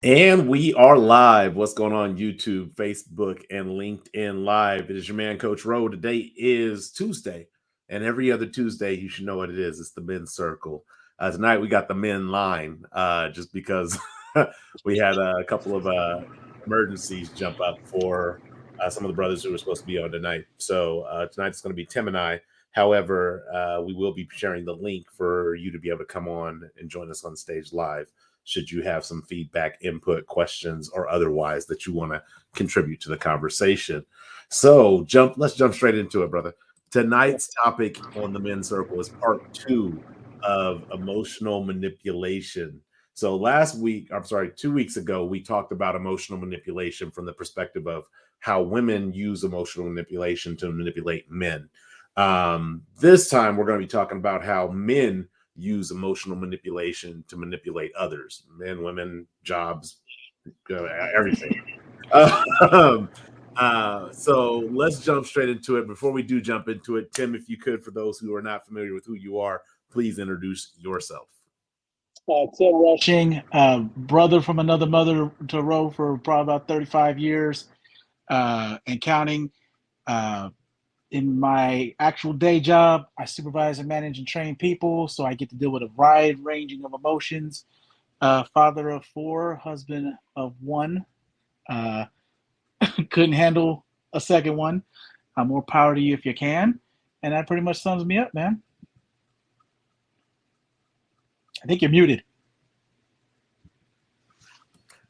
And we are live. What's going on YouTube, Facebook, and LinkedIn Live? It is your man, Coach Rowe. Today is Tuesday, and every other Tuesday, you should know what it is. It's the men's circle. Tonight, we got the men line just because we had a couple of emergencies jump up for some of the brothers who were supposed to be on tonight. So tonight it's going to be Tim and I. However, we will be sharing the link for you to be able to come on and join us on stage live should you have some feedback, input, questions, or otherwise that you want to contribute to the conversation. So let's jump straight into it, brother. Tonight's topic on the men's circle is part 2 of emotional manipulation. So 2 weeks ago, we talked about emotional manipulation from the perspective of how women use emotional manipulation to manipulate men. This time, we're going to be talking about how men use emotional manipulation to manipulate others, men, women, jobs, everything. So let's jump straight into it. Before we do jump into it, Tim, if you could, for those who are not familiar with who you are, please introduce yourself. Tim Rushing, brother from another mother to Roe for probably about 35 years and counting. In my actual day job, I supervise and manage and train people, so I get to deal with a wide ranging of emotions. Father of 4, husband of 1. Couldn't handle a second one. More power to you if you can. And that pretty much sums me up, man. I think you're muted.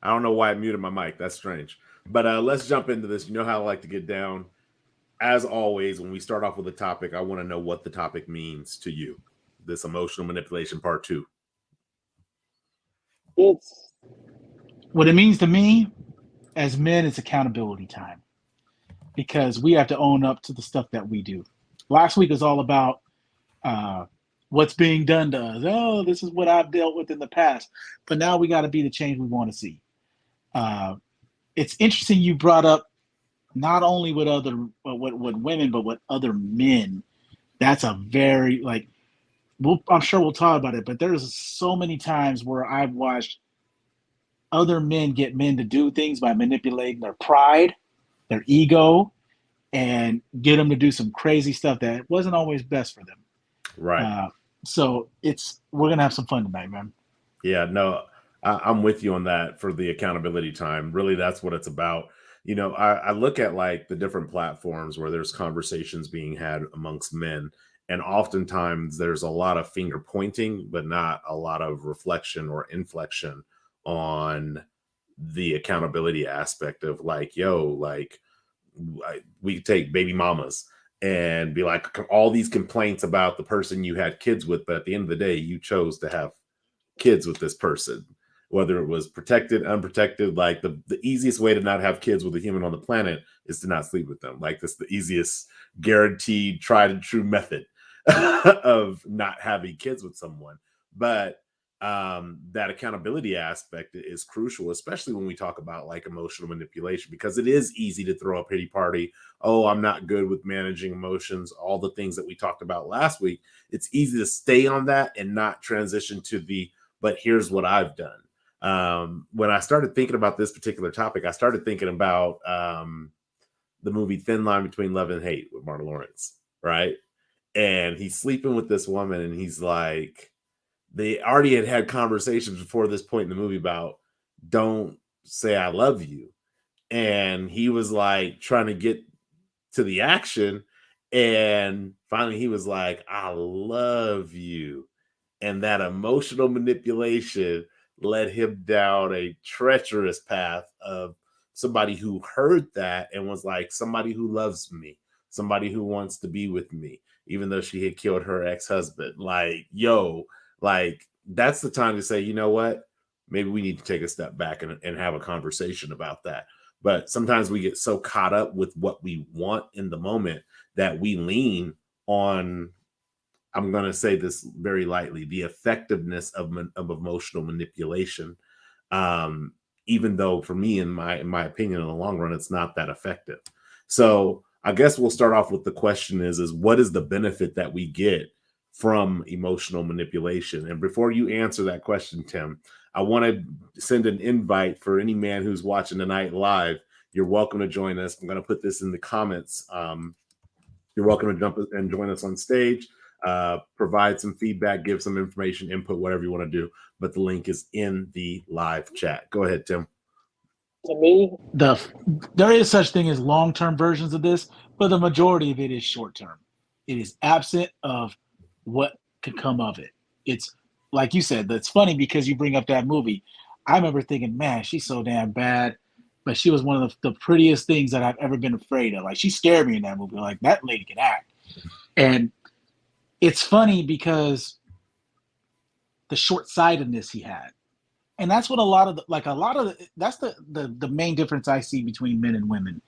I don't know why I muted my mic. That's strange. But let's jump into this. You know how I like to get down. As always, when we start off with a topic, I want to know what the topic means to you. This emotional manipulation part 2. It's what it means to me as men is accountability time, because we have to own up to the stuff that we do. Last week was all about what's being done to us. Oh, this is what I've dealt with in the past. But now we got to be the change we want to see. It's interesting you brought up not only with with women, but with other men. That's a very, I'm sure we'll talk about it, but there's so many times where I've watched other men get men to do things by manipulating their pride, their ego, and get them to do some crazy stuff that wasn't always best for them. Right. So we're going to have some fun tonight, man. Yeah, no, I'm with you on that for the accountability time. Really, that's what it's about. You know, I look at like the different platforms where there's conversations being had amongst men, and oftentimes there's a lot of finger pointing, but not a lot of reflection or inflection on the accountability aspect of like, we take baby mamas and be like all these complaints about the person you had kids with, but at the end of the day, you chose to have kids with this person, whether it was protected, unprotected. Like the easiest way to not have kids with a human on the planet is to not sleep with them. Like that's the easiest guaranteed tried and true method of not having kids with someone. But that accountability aspect is crucial, especially when we talk about like emotional manipulation, because it is easy to throw a pity party. Oh, I'm not good with managing emotions, all the things that we talked about last week. It's easy to stay on that and not transition to but here's what I've done. When I started thinking about this particular topic, I started thinking about the movie Thin Line Between Love and Hate with Martin Lawrence, right? And he's sleeping with this woman, and he's like, they already had conversations before this point in the movie about don't say I love you. And he was like trying to get to the action. And finally he was like, I love you. And that emotional manipulation led him down a treacherous path of somebody who heard that and was like, somebody who loves me, somebody who wants to be with me, even though she had killed her ex-husband. Like, like that's the time to say, you know what, maybe we need to take a step back and have a conversation about that. But sometimes we get so caught up with what we want in the moment that we lean on, I'm going to say this very lightly, the effectiveness of emotional manipulation. Even though for me, in my opinion, in the long run, it's not that effective. So I guess we'll start off with the question is what is the benefit that we get from emotional manipulation? And before you answer that question, Tim, I want to send an invite for any man who's watching tonight live. You're welcome to join us. I'm going to put this in the comments. You're welcome to jump and join us on stage, provide some feedback, give some information, input, whatever you want to do. But the link is in the live chat. Go ahead, Tim. To me, there is such thing as long-term versions of this, but the majority of it is short-term. It is absent of what could come of it. It's like you said, that's funny because you bring up that movie. I remember thinking, man, she's so damn bad, but she was one of the prettiest things that I've ever been afraid of. Like, she scared me in that movie. Like, that lady can act. And it's funny because the short-sightedness he had. And that's what that's the main difference I see between men and women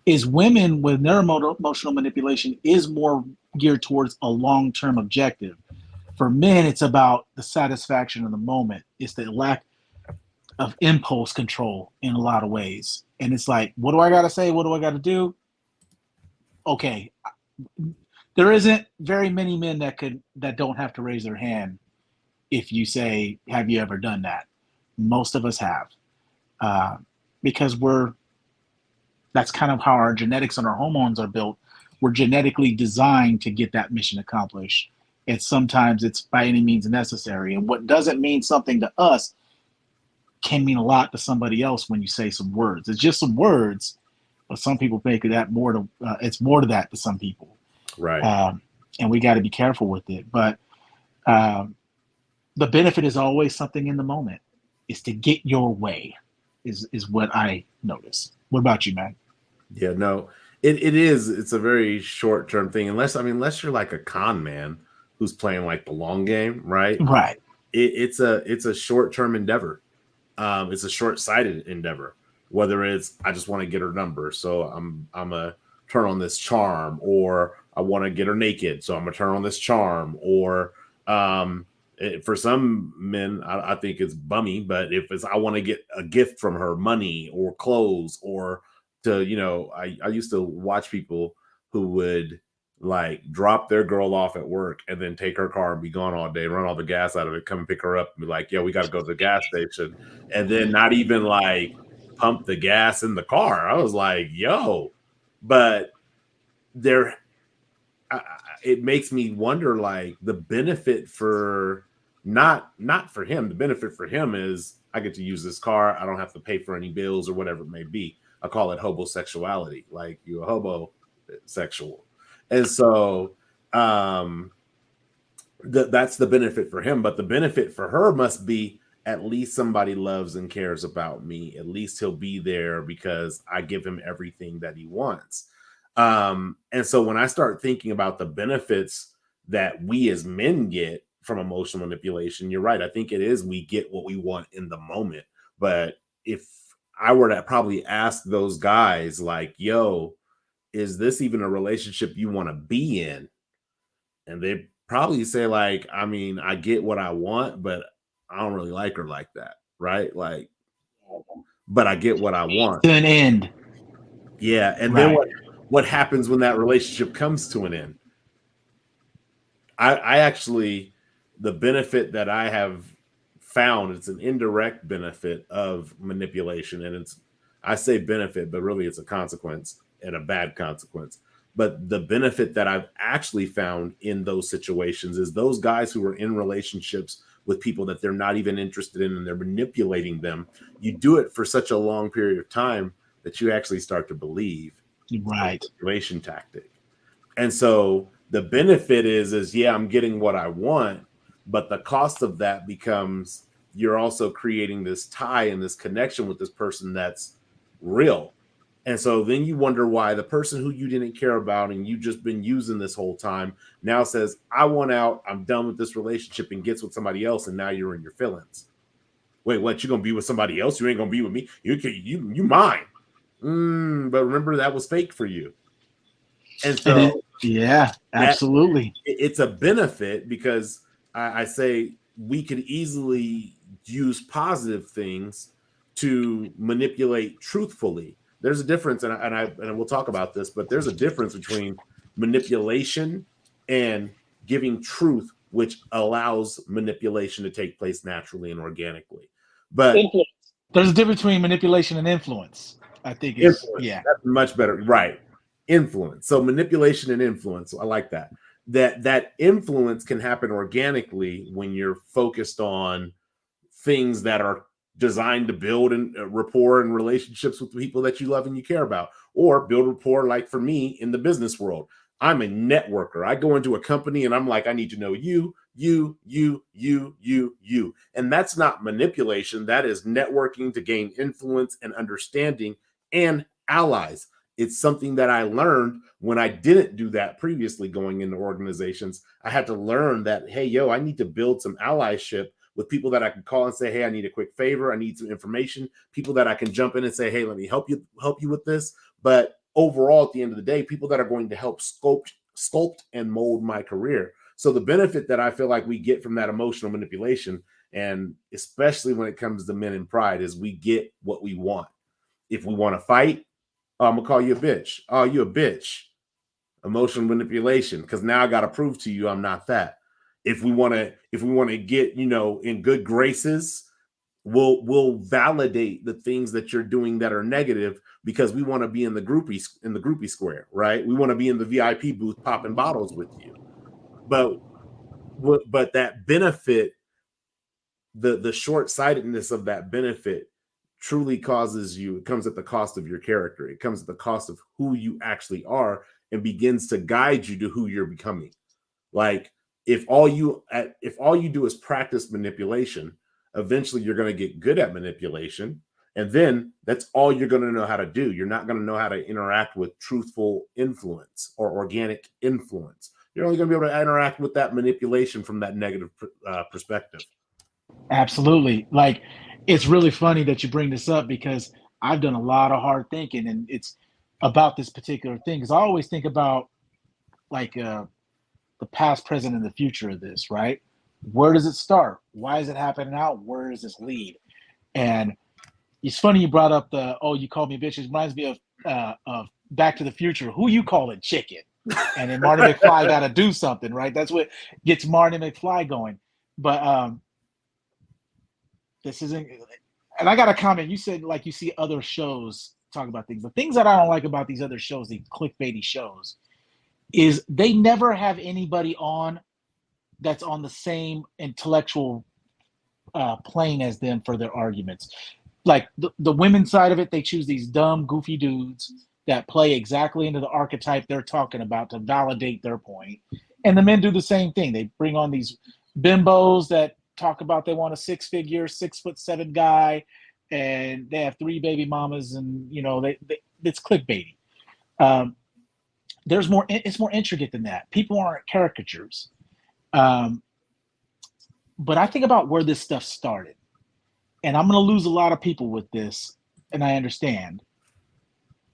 is women with their emotional manipulation is more geared towards a long-term objective. For men, it's about the satisfaction of the moment. It's the lack of impulse control in a lot of ways. And it's like, what do I got to say? What do I got to do? Okay. There isn't very many men that don't have to raise their hand if you say, have you ever done that? Most of us have, because that's kind of how our genetics and our hormones are built. We're genetically designed to get that mission accomplished. And sometimes it's by any means necessary. And what doesn't mean something to us can mean a lot to somebody else when you say some words. It's just some words, but some people think that it's more to that to some people. Right. And we got to be careful with it. But the benefit is always something in the moment. Is to get your way is what I notice. What about you, man? Yeah, no, it is. It's a very short-term thing. Unless you're like a con man who's playing like the long game, right? Right. It's a short-term endeavor. It's a short-sighted endeavor. Whether it's I just want to get her number, so I'm a turn on this charm, or I want to get her naked, so I'm gonna turn on this charm, or for some men, I think it's bummy, but if it's I want to get a gift from her, money or clothes, or to, I used to watch people who would like drop their girl off at work and then take her car and be gone all day, run all the gas out of it, come and pick her up and be like, yeah, we got to go to the gas station. And then not even like pump the gas in the car. I was like, yo, but it makes me wonder, like the benefit for not for him. The benefit for him is I get to use this car. I don't have to pay for any bills or whatever it may be. I call it hobosexuality. Like you're a hobosexual. And so that's the benefit for him. But the benefit for her must be at least somebody loves and cares about me. At least he'll be there because I give him everything that he wants. And so when I start thinking about the benefits that we as men get from emotional manipulation, you're right. I think it is we get what we want in the moment. But if I were to probably ask those guys like, yo, is this even a relationship you want to be in? And they probably say like, I mean, I get what I want, but I don't really like her like that. Right. Like, but I get what I want. To an end. Yeah. And Right. then what happens when that relationship comes to an end? I actually, the benefit that I have found, it's an indirect benefit of manipulation. And I say benefit, but really it's a consequence and a bad consequence. But the benefit that I've actually found in those situations is those guys who are in relationships with people that they're not even interested in and they're manipulating them. You do it for such a long period of time that you actually start to believe right the manipulation tactic. And so the benefit is yeah, I'm getting what I want, but the cost of that becomes you're also creating this tie and this connection with this person that's real. And so then you wonder why the person who you didn't care about and you've just been using this whole time now says, I want out, I'm done with this relationship, and gets with somebody else, and now you're in your feelings. Wait, what? You gonna be with somebody else? You ain't gonna be with me? You mine. But remember that was fake for you. And so yeah, absolutely. It's a benefit because I say we could easily use positive things to manipulate truthfully. There's a difference, and we'll talk about this, but there's a difference between manipulation and giving truth, which allows manipulation to take place naturally and organically. But influence. There's a difference between manipulation and influence. I think that's much better, right? Influence. So manipulation and influence. I like that. That influence can happen organically when you're focused on things that are designed to build and rapport and relationships with people that you love and you care about, or build rapport. Like for me in the business world, I'm a networker. I go into a company and I'm like, I need to know you. And that's not manipulation. That is networking to gain influence and understanding and allies. It's something that I learned when I didn't do that previously going into organizations. I had to learn that, hey, I need to build some allyship with people that I can call and say, hey, I need a quick favor. I need some information. People that I can jump in and say, hey, let me help you with this. But overall, at the end of the day, people that are going to help sculpt and mold my career. So the benefit that I feel like we get from that emotional manipulation, and especially when it comes to men in pride, is we get what we want. If we want to fight, I'm gonna call you a bitch. Oh, you a bitch. Emotional manipulation, because now I got to prove to you I'm not that. If we want to get, in good graces, we'll validate the things that you're doing that are negative, because we want to be in the groupie square, right? We want to be in the VIP booth popping bottles with you. But that benefit, the short-sightedness of that benefit truly it comes at the cost of your character. It comes at the cost of who you actually are, and begins to guide you to who you're becoming. Like if all you do is practice manipulation, eventually you're going to get good at manipulation. And then that's all you're going to know how to do. You're not going to know how to interact with truthful influence or organic influence. You're only going to be able to interact with that manipulation from that negative perspective. Absolutely. Like, it's really funny that you bring this up, because I've done a lot of hard thinking, and it's about this particular thing. Because I always think about like the past, present, and the future of this, right? Where does it start? Why is it happening now? Where does this lead? And it's funny you brought up you called me bitch. It reminds me of Back to the Future. Who you calling chicken? And then Marty McFly got to do something, right? That's what gets Marty McFly going. But this isn't. And I got a comment. You said like you see other shows talk about things. The things that I don't like about these other shows, these clickbaity shows, is they never have anybody on that's on the same intellectual plane as them for their arguments. Like the women's side of it, they choose these dumb, goofy dudes that play exactly into the archetype they're talking about to validate their point. And the men do the same thing. They bring on these bimbos that talk about they want a 6-figure, 6'7" guy, and they have 3 baby mamas, and it's clickbaity. It's more intricate than that. People aren't caricatures. But I think about where this stuff started, and I'm going to lose a lot of people with this, and I understand.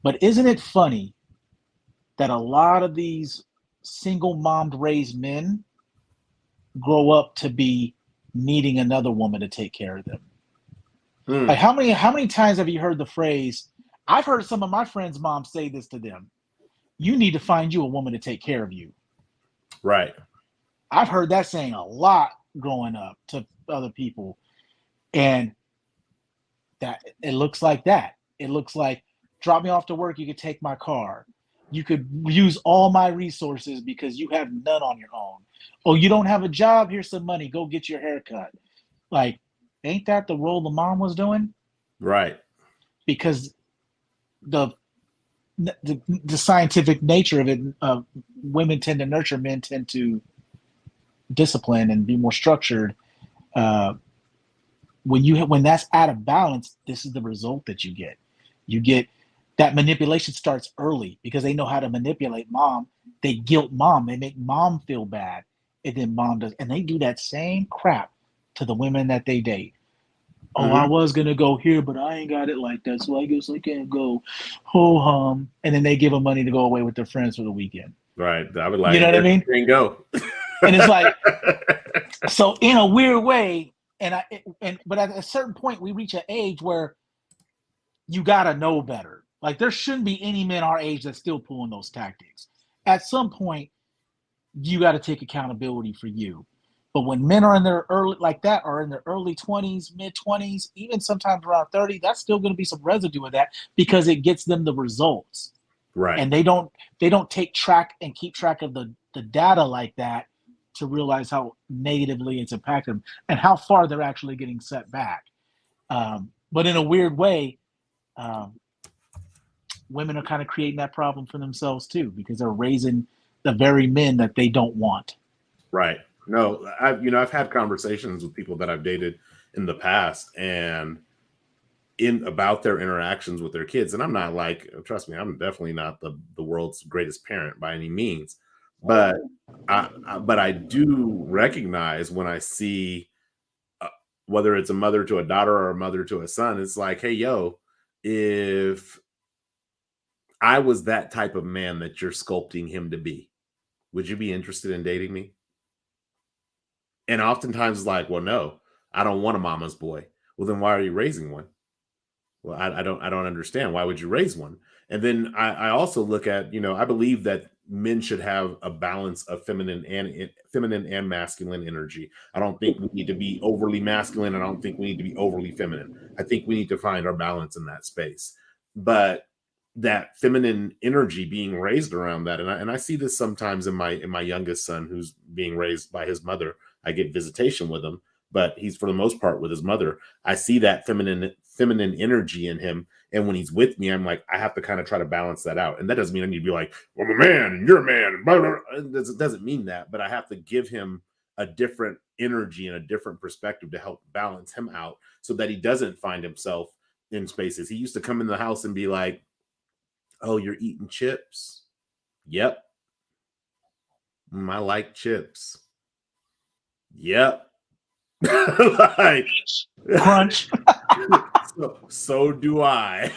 But isn't it funny that a lot of these single mommed raised men grow up to be needing another woman to take care of them? Like how many times have you heard the phrase? I've heard some of my friends' moms say this to them: "You need to find you a woman to take care of you." Right. I've heard that saying a lot growing up to other people, and that it looks like that. It looks like, drop me off to work, you could take my car. You could use all my resources because you have none on your own. Oh, you don't have a job? Here's some money. Go get your hair cut. Like, ain't that the role the mom was doing? Right. Because the scientific nature of it, women tend to nurture, men tend to discipline and be more structured. When that's out of balance, this is the result that you get. You get that manipulation starts early because they know how to manipulate mom. They guilt mom. They make mom feel bad, and then mom does, and they do that same crap to the women that they date. Oh, I was gonna go here, but I ain't got it like that, so I guess I can't go. Ho hum, and then they give them money to go away with their friends for the weekend. Right. I would like, you know what I mean? Go. And it's like, so in a weird way, but at a certain point, we reach an age where you gotta know better. Like, there shouldn't be any men our age that's still pulling those tactics. At some point, you got to take accountability for you. But when men are in their early like that, are in their early 20s, mid 20s, even sometimes around 30, that's still going to be some residue of that because it gets them the results. Right. And they don't take track and keep track of the data like that to realize how negatively it's impacted them and how far they're actually getting set back. But in a weird way, um, women are kind of creating that problem for themselves too because they're raising the very men that they don't want. Right. No, I've had conversations with people that I've dated in the past and in about their interactions with their kids. And I'm not like, trust me, I'm definitely not the world's greatest parent by any means. But I do recognize when I see uh, whether it's a mother to a daughter or a mother to a son, it's like, hey, yo, if I was that type of man that you're sculpting him to be, would you be interested in dating me? And oftentimes it's like, well, no, I don't want a mama's boy. Well, then why are you raising one? Well, I don't understand. Why would you raise one? And then I also look at, I believe that men should have a balance of feminine and masculine energy. I don't think we need to be overly masculine. I don't think we need to be overly feminine. I think we need to find our balance in that space. But that feminine energy being raised around that, and I see this sometimes in my youngest son who's being raised by his mother. I get visitation with him, but he's for the most part with his mother. I see that feminine energy in him. And when he's with me, I'm like, I have to kind of try to balance that out. And that doesn't mean I need to be like, well, I'm a man and you're a man. Blah, blah, blah. It doesn't mean that, but I have to give him a different energy and a different perspective to help balance him out so that he doesn't find himself in spaces. He used to come in the house and be like, oh, you're eating chips? Yep. I like chips. Yep. Like, Crunch. so do I.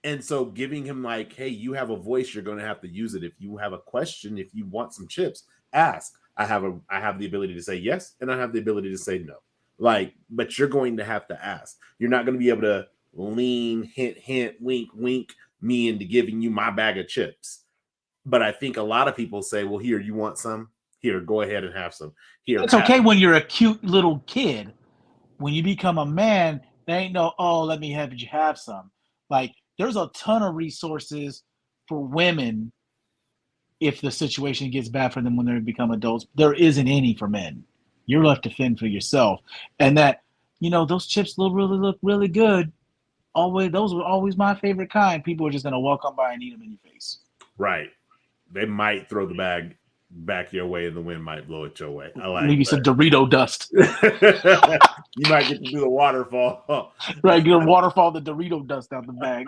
And so giving him like, hey, you have a voice, you're going to have to use it. If you have a question, if you want some chips, ask. I have the ability to say yes, and I have the ability to say no. Like, but you're going to have to ask. You're not going to be able to lean, hint, wink, wink me into giving you my bag of chips. But I think a lot of people say, well, here, you want some? Here, go ahead and have some. Here, It's okay when you're a cute little kid. When you become a man, there ain't no, oh, let me have you have some. Like, there's a ton of resources for women if the situation gets bad for them when they become adults. There isn't any for men. You're left to fend for yourself. And that, those chips look really good. Always, those were always my favorite kind. People are just gonna walk on by and eat them in your face. right. They might throw the bag back your way and the wind might blow it your way. I like Leave you some Dorito dust. You might get to do the waterfall. Right, get a waterfall, the Dorito dust out the bag.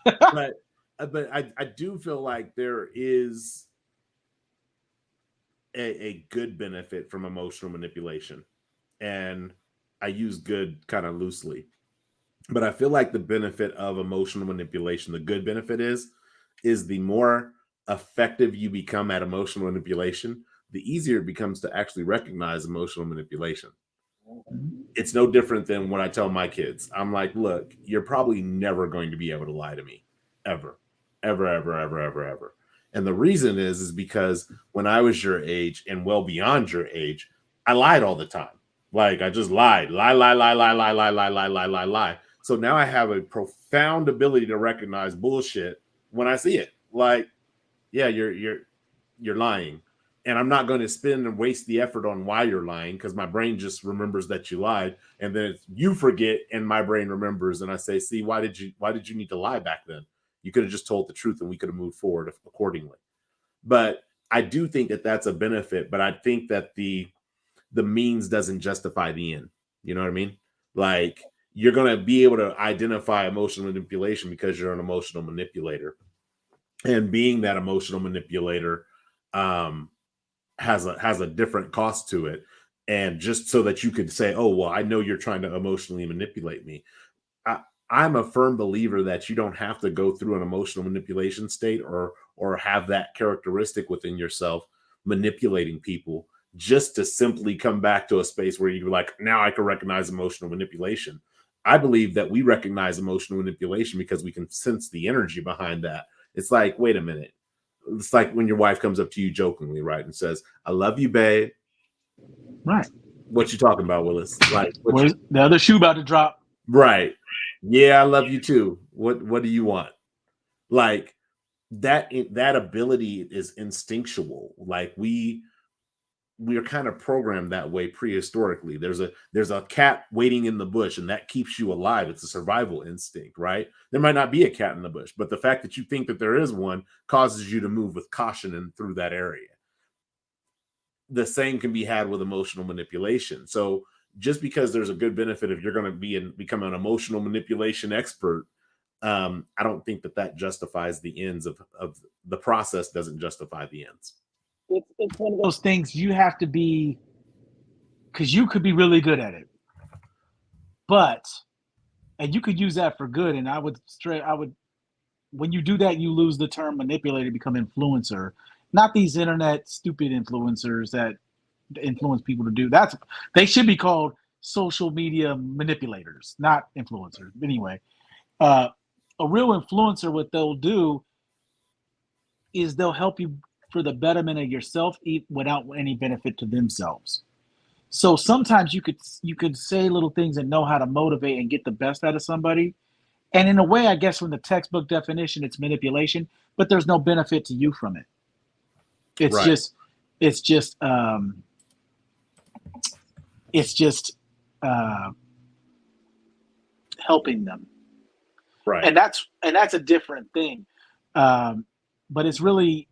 but I do feel like there is a good benefit from emotional manipulation. And I use good kind of loosely. But I feel like the benefit of emotional manipulation, the good benefit is the more effective you become at emotional manipulation, the easier it becomes to actually recognize emotional manipulation. It's no different than when I tell my kids, I'm like, look, you're probably never going to be able to lie to me ever, ever, ever, ever, ever, ever. And the reason is because when I was your age and well beyond your age, I lied all the time. Like I just lied, lie, lie, lie, lie, lie, lie, lie, lie, lie, lie, lie. So now I have a profound ability to recognize bullshit when I see it. Like, yeah, you're lying. And I'm not going to spend and waste the effort on why you're lying because my brain just remembers that you lied. And then you forget and my brain remembers. And I say, see, why did you need to lie back then? You could have just told the truth and we could have moved forward accordingly. But I do think that that's a benefit. But I think that the means doesn't justify the end. You know what I mean? Like you're going to be able to identify emotional manipulation because you're an emotional manipulator. And being that emotional manipulator, has a different cost to it. And just so that you could say, oh, well, I know you're trying to emotionally manipulate me. I'm a firm believer that you don't have to go through an emotional manipulation state or have that characteristic within yourself manipulating people just to simply come back to a space where you're like, now I can recognize emotional manipulation. I believe that we recognize emotional manipulation because we can sense the energy behind that. It's like, wait a minute. It's like when your wife comes up to you jokingly, right, and says, "I love you, babe." Right. What you talking about, Willis? Like, Where's the other shoe about to drop? right? Yeah, I love you too. What do you want? Like that ability is instinctual. Like we are kind of programmed that way prehistorically. There's a cat waiting in the bush, and that keeps you alive. It's a survival instinct, right? There might not be a cat in the bush, but the fact that you think that there is one causes you to move with caution and through that area. The same can be had with emotional manipulation. So just because there's a good benefit if you're going to become an emotional manipulation expert, I don't think that justifies the ends of the process. Doesn't justify the ends. It's one of those things you have to be, because you could be really good at it, and you could use that for good. And I would, when you do that, you lose the term manipulator, become influencer. Not these internet stupid influencers that influence people to do. They should be called social media manipulators, not influencers. Anyway, a real influencer, what they'll do is they'll help you for the betterment of yourself without any benefit to themselves. So sometimes you could say little things and know how to motivate and get the best out of somebody. And in a way, I guess from the textbook definition, it's manipulation, but there's no benefit to you from it. It's Right. just helping them. Right. And that's a different thing. But it's really,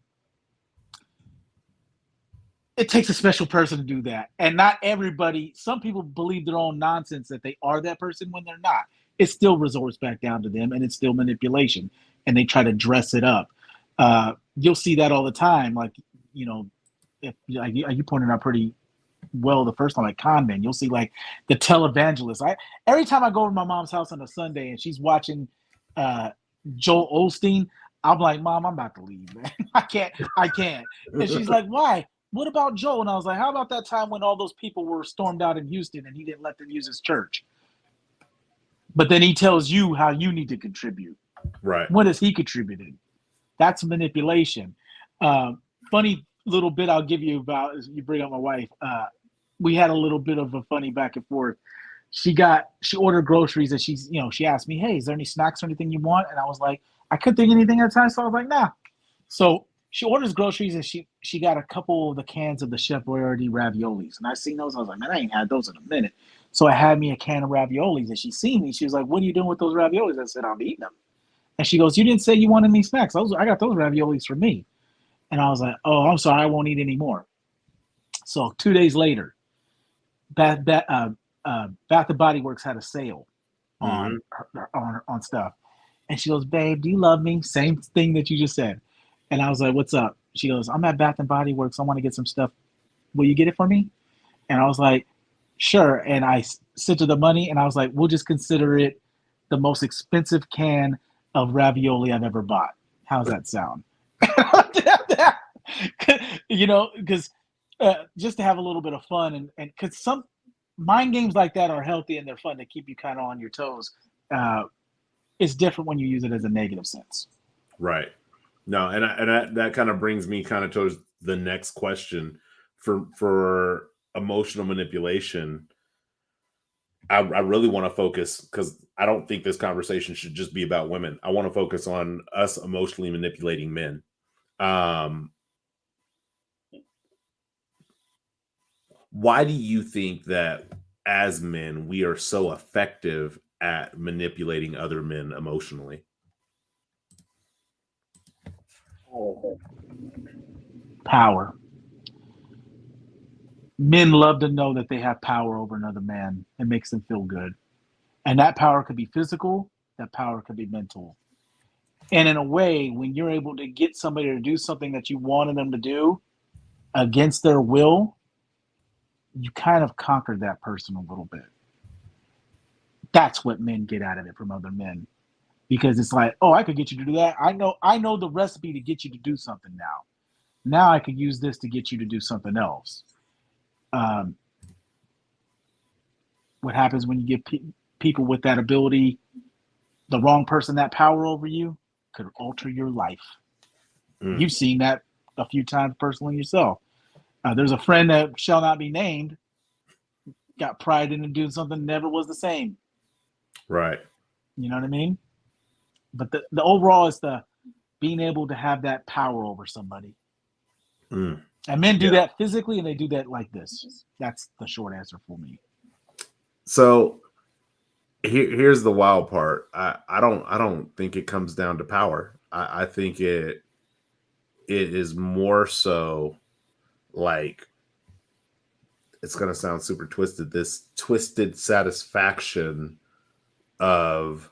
it takes a special person to do that. And not everybody, some people believe their own nonsense that they are that person when they're not. It still resorts back down to them, and it's still manipulation, and they try to dress it up. You'll see that all the time. Like, if you pointed out pretty well the first time, like con men, you'll see like the televangelist. Every time I go to my mom's house on a Sunday and she's watching Joel Osteen, I'm like, Mom, I'm about to leave, man. I can't. And she's like, why? What about Joel? And I was like, how about that time when all those people were stormed out in Houston and he didn't let them use his church? But then he tells you how you need to contribute. Right. What has he contributed? That's manipulation. Funny little bit I'll give you about, as you bring up my wife. We had a little bit of a funny back and forth. She ordered groceries and she asked me, hey, is there any snacks or anything you want? And I was like, I couldn't think of anything at the time. So I was like, nah. So she orders groceries and she got a couple of the cans of the Chef Boyardee raviolis. And I seen those. I was like, man, I ain't had those in a minute. So I had me a can of raviolis, and she seen me. She was like, what are you doing with those raviolis? I said, I'm eating them. And she goes, you didn't say you wanted any snacks. I got those raviolis for me. And I was like, oh, I'm sorry, I won't eat any more. So 2 days later, Bath and Body Works had a sale on stuff. And she goes, babe, do you love me? Same thing that you just said. And I was like, what's up? She goes, I'm at Bath and Body Works. I want to get some stuff. Will you get it for me? And I was like, sure. And I sent her the money, and I was like, we'll just consider it the most expensive can of ravioli I've ever bought. How's that sound? Because just to have a little bit of fun, and because some mind games like that are healthy and they're fun to keep you kind of on your toes. It's different when you use it as a negative sense. Right. No, and that kind of brings me kind of towards the next question for emotional manipulation. I really want to focus, because I don't think this conversation should just be about women. I want to focus on us emotionally manipulating men. Why do you think that as men, we are so effective at manipulating other men emotionally? Power. Men love to know that they have power over another man. It makes them feel good. And that power could be physical, that power could be mental. And in a way, when you're able to get somebody to do something that you wanted them to do against their will, you kind of conquered that person a little bit. That's what men get out of it from other men. Because it's like, oh, I could get you to do that. I know the recipe to get you to do something now. Now I could use this to get you to do something else. What happens when you give people with that ability, the wrong person, that power over you, could alter your life. Mm. You've seen that a few times personally yourself. There's a friend that shall not be named, got pried into doing something never was the same. Right. You know what I mean? But the overall is the being able to have that power over somebody. Mm. And men do Yeah. that physically, and they do that like this. That's the short answer for me. So here's the wild part. I don't think it comes down to power. I think it is more so like, it's gonna sound super twisted. This twisted satisfaction of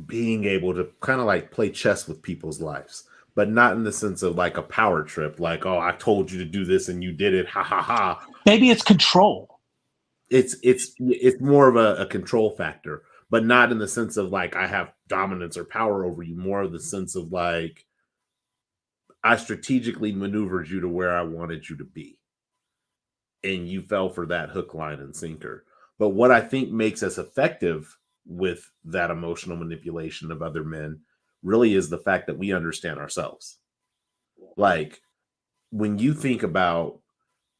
being able to kind of like play chess with people's lives, but not in the sense of like a power trip, like, oh, I told you to do this and you did it, ha ha ha. Maybe it's control. It's more of a control factor, but not in the sense of like I have dominance or power over you. More of the sense of like I strategically maneuvered you to where I wanted you to be, and you fell for that hook, line, and sinker. But what I think makes us effective with that emotional manipulation of other men really is the fact that we understand ourselves. Like, when you think about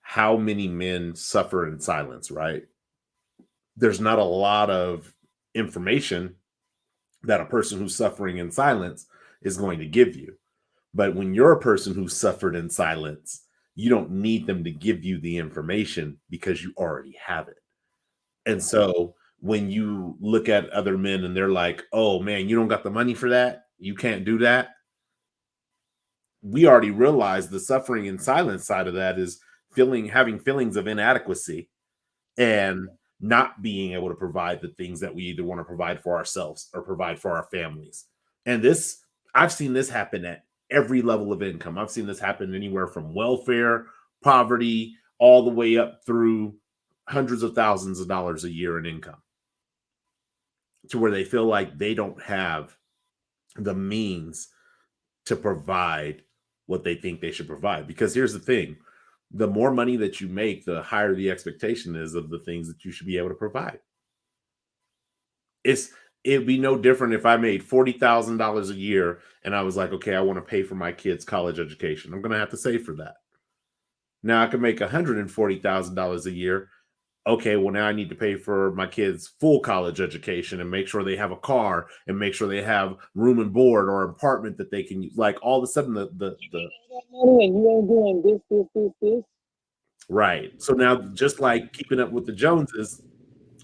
how many men suffer in silence, right? There's not a lot of information that a person who's suffering in silence is going to give you. But when you're a person who suffered in silence, you don't need them to give you the information because you already have it. And so when you look at other men and they're like, oh man, you don't got the money for that, you can't do that. We already realize the suffering in silence side of that is having feelings of inadequacy and not being able to provide the things that we either want to provide for ourselves or provide for our families. And this, I've seen this happen at every level of income. I've seen this happen anywhere from welfare, poverty, all the way up through hundreds of thousands of dollars a year in income, to where they feel like they don't have the means to provide what they think they should provide. Because here's the thing, the more money that you make, the higher the expectation is of the things that you should be able to provide. It'd be no different if I made $40,000 a year and I was like, okay, I want to pay for my kids' college education. I'm going to have to save for that. Now I can make $140,000 a year. Okay, well, now I need to pay for my kids' full college education and make sure they have a car and make sure they have room and board or an apartment that they can use. Like, all of a sudden, the money and you ain't doing this. right. So now, just like keeping up with the Joneses,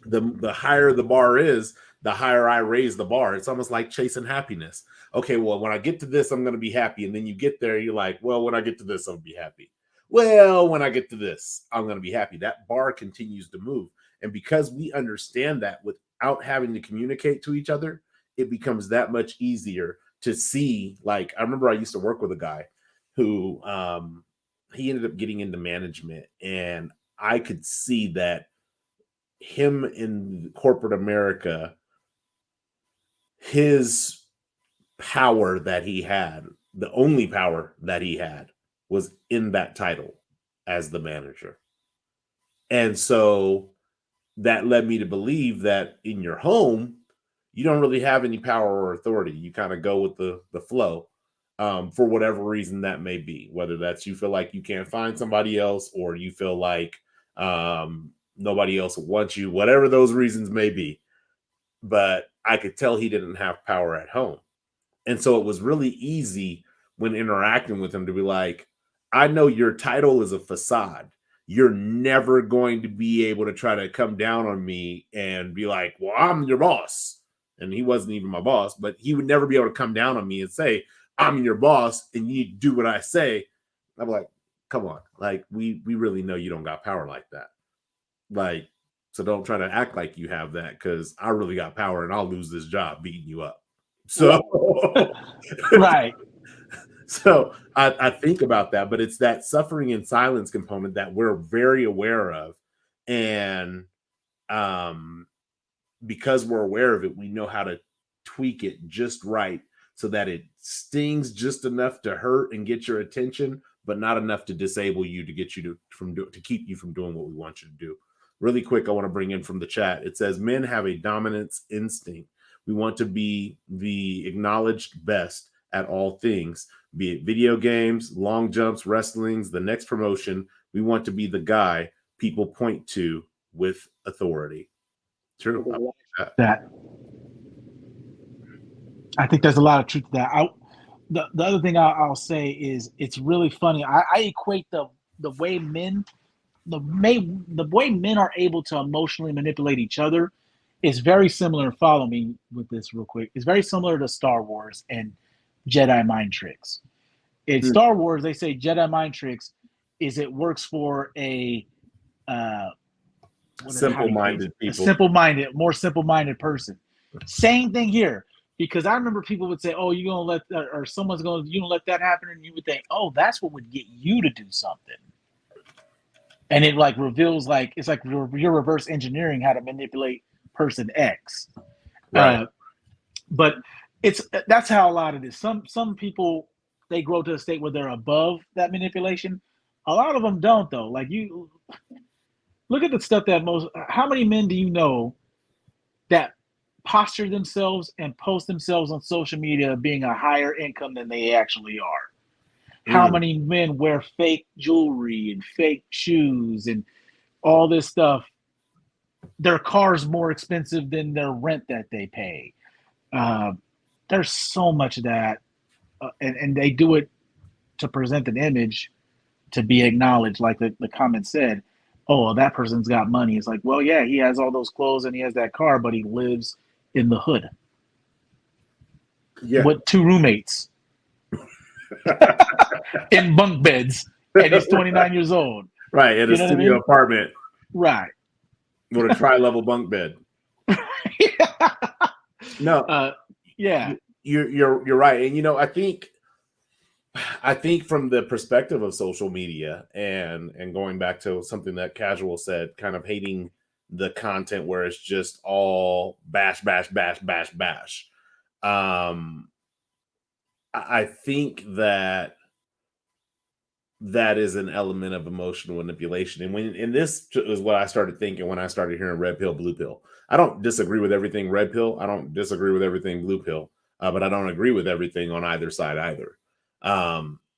the higher the bar is, the higher I raise the bar. It's almost like chasing happiness. Okay, well, when I get to this, I'm going to be happy. And then you get there, you're like, well, when I get to this, I'll be happy. Well, when I get to this, I'm going to be happy. That bar continues to move. And because we understand that without having to communicate to each other, it becomes that much easier to see. Like, I remember I used to work with a guy who he ended up getting into management, and I could see that him in corporate America, his power that he had, the only power that he had, was in that title as the manager. And so that led me to believe that in your home, you don't really have any power or authority. You kind of go with the flow, for whatever reason that may be, whether that's you feel like you can't find somebody else, or you feel like nobody else wants you, whatever those reasons may be. But I could tell he didn't have power at home. And so it was really easy when interacting with him to be like, I know your title is a facade. You're never going to be able to try to come down on me and be like, well, I'm your boss. And he wasn't even my boss, but he would never be able to come down on me and say, I'm your boss and you need to do what I say. I'm like, come on. Like, we really know you don't got power like that. Like, so don't try to act like you have that, because I really got power and I'll lose this job beating you up. So, Right. so I think about that, but it's that suffering in silence component that we're very aware of. And because we're aware of it, we know how to tweak it just right so that it stings just enough to hurt and get your attention, but not enough to disable you, to get you to keep you from doing what we want you to do. Really quick, I want to bring in from the chat. It says men have a dominance instinct. We want to be the acknowledged best at all things, be it video games, long jumps, wrestlings, the next promotion. We want to be the guy people point to with authority. True. I like that. I think there's a lot of truth to that. The other thing I'll say is it's really funny. I equate the way men the way men are able to emotionally manipulate each other is very similar. Follow me with this real quick. It's very similar to Star Wars and Jedi mind tricks. In Star Wars, they say Jedi mind tricks is it works for a simple-minded people. More simple-minded person. Same thing here. Because I remember people would say, "Oh, you're gonna let," or someone's gonna, "You gonna let that happen," and you would think, "Oh, that's what would get you to do something." And it like reveals like it's like you're reverse engineering how to manipulate person X. Right. But that's how a lot of this. Some people they grow to a state where they're above that manipulation. A lot of them don't though. Like you look at the stuff that how many men do you know that posture themselves and post themselves on social media being a higher income than they actually are? How many men wear fake jewelry and fake shoes and all this stuff? Their car's more expensive than their rent that they pay. There's so much of that, and they do it to present an image to be acknowledged. Like the comment said, "Oh, that person's got money." It's like, well, yeah, he has all those clothes and he has that car, but he lives in the hood. Yeah. With 2 roommates in bunk beds, and he's 29 years old. Right, in a studio apartment. Right. With a tri-level bunk bed. No. Yeah. You're right. And I think from the perspective of social media and going back to something that Casual said, kind of hating the content where it's just all bash. I think that is an element of emotional manipulation. And this is what I started thinking when I started hearing red pill, blue pill. I don't disagree with everything red pill. I don't disagree with everything blue pill, but I don't agree with everything on either side either.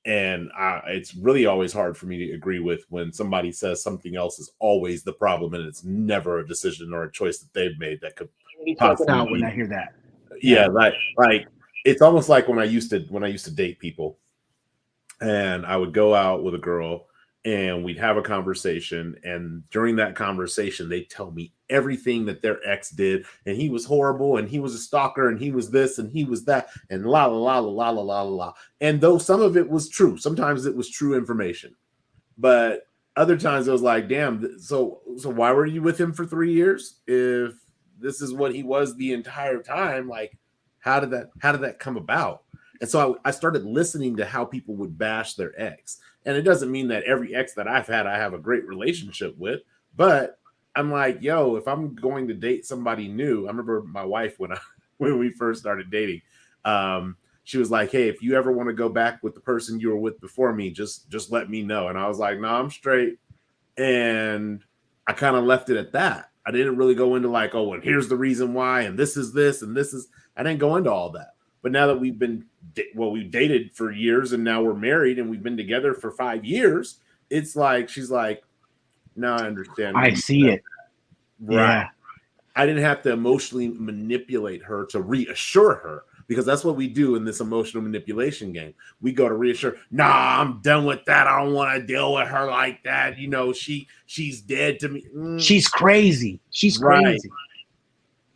It's really always hard for me to agree with when somebody says something else is always the problem and it's never a decision or a choice that they've made that could possibly out when I hear that. Yeah, like it's almost like when I used to date people, and I would go out with a girl and we'd have a conversation, and during that conversation they tell me everything that their ex did, and he was horrible, and he was a stalker, and he was this, and he was that, and la la la la la la la. And though some of it was true, sometimes it was true information, but other times it was like, damn, so why were you with him for 3 years if this is what he was the entire time? Like, how did that come about? And so I started listening to how people would bash their ex. And it doesn't mean that every ex that I've had I have a great relationship with, but I'm like, yo, if I'm going to date somebody new, I remember my wife when we first started dating, she was like, hey, if you ever want to go back with the person you were with before me, just let me know. And I was like, no, I'm straight. And I kind of left it at that. I didn't really go into like, oh, and here's the reason why, and this is this, and this is, I didn't go into all that. But now that we've dated for years, and now we're married and we've been together for 5 years, it's like, she's like, now I understand. I see it. Right. Yeah. I didn't have to emotionally manipulate her to reassure her, because that's what we do in this emotional manipulation game. We go to reassure, nah, I'm done with that. I don't want to deal with her like that. She's dead to me. She's crazy. She's right. crazy.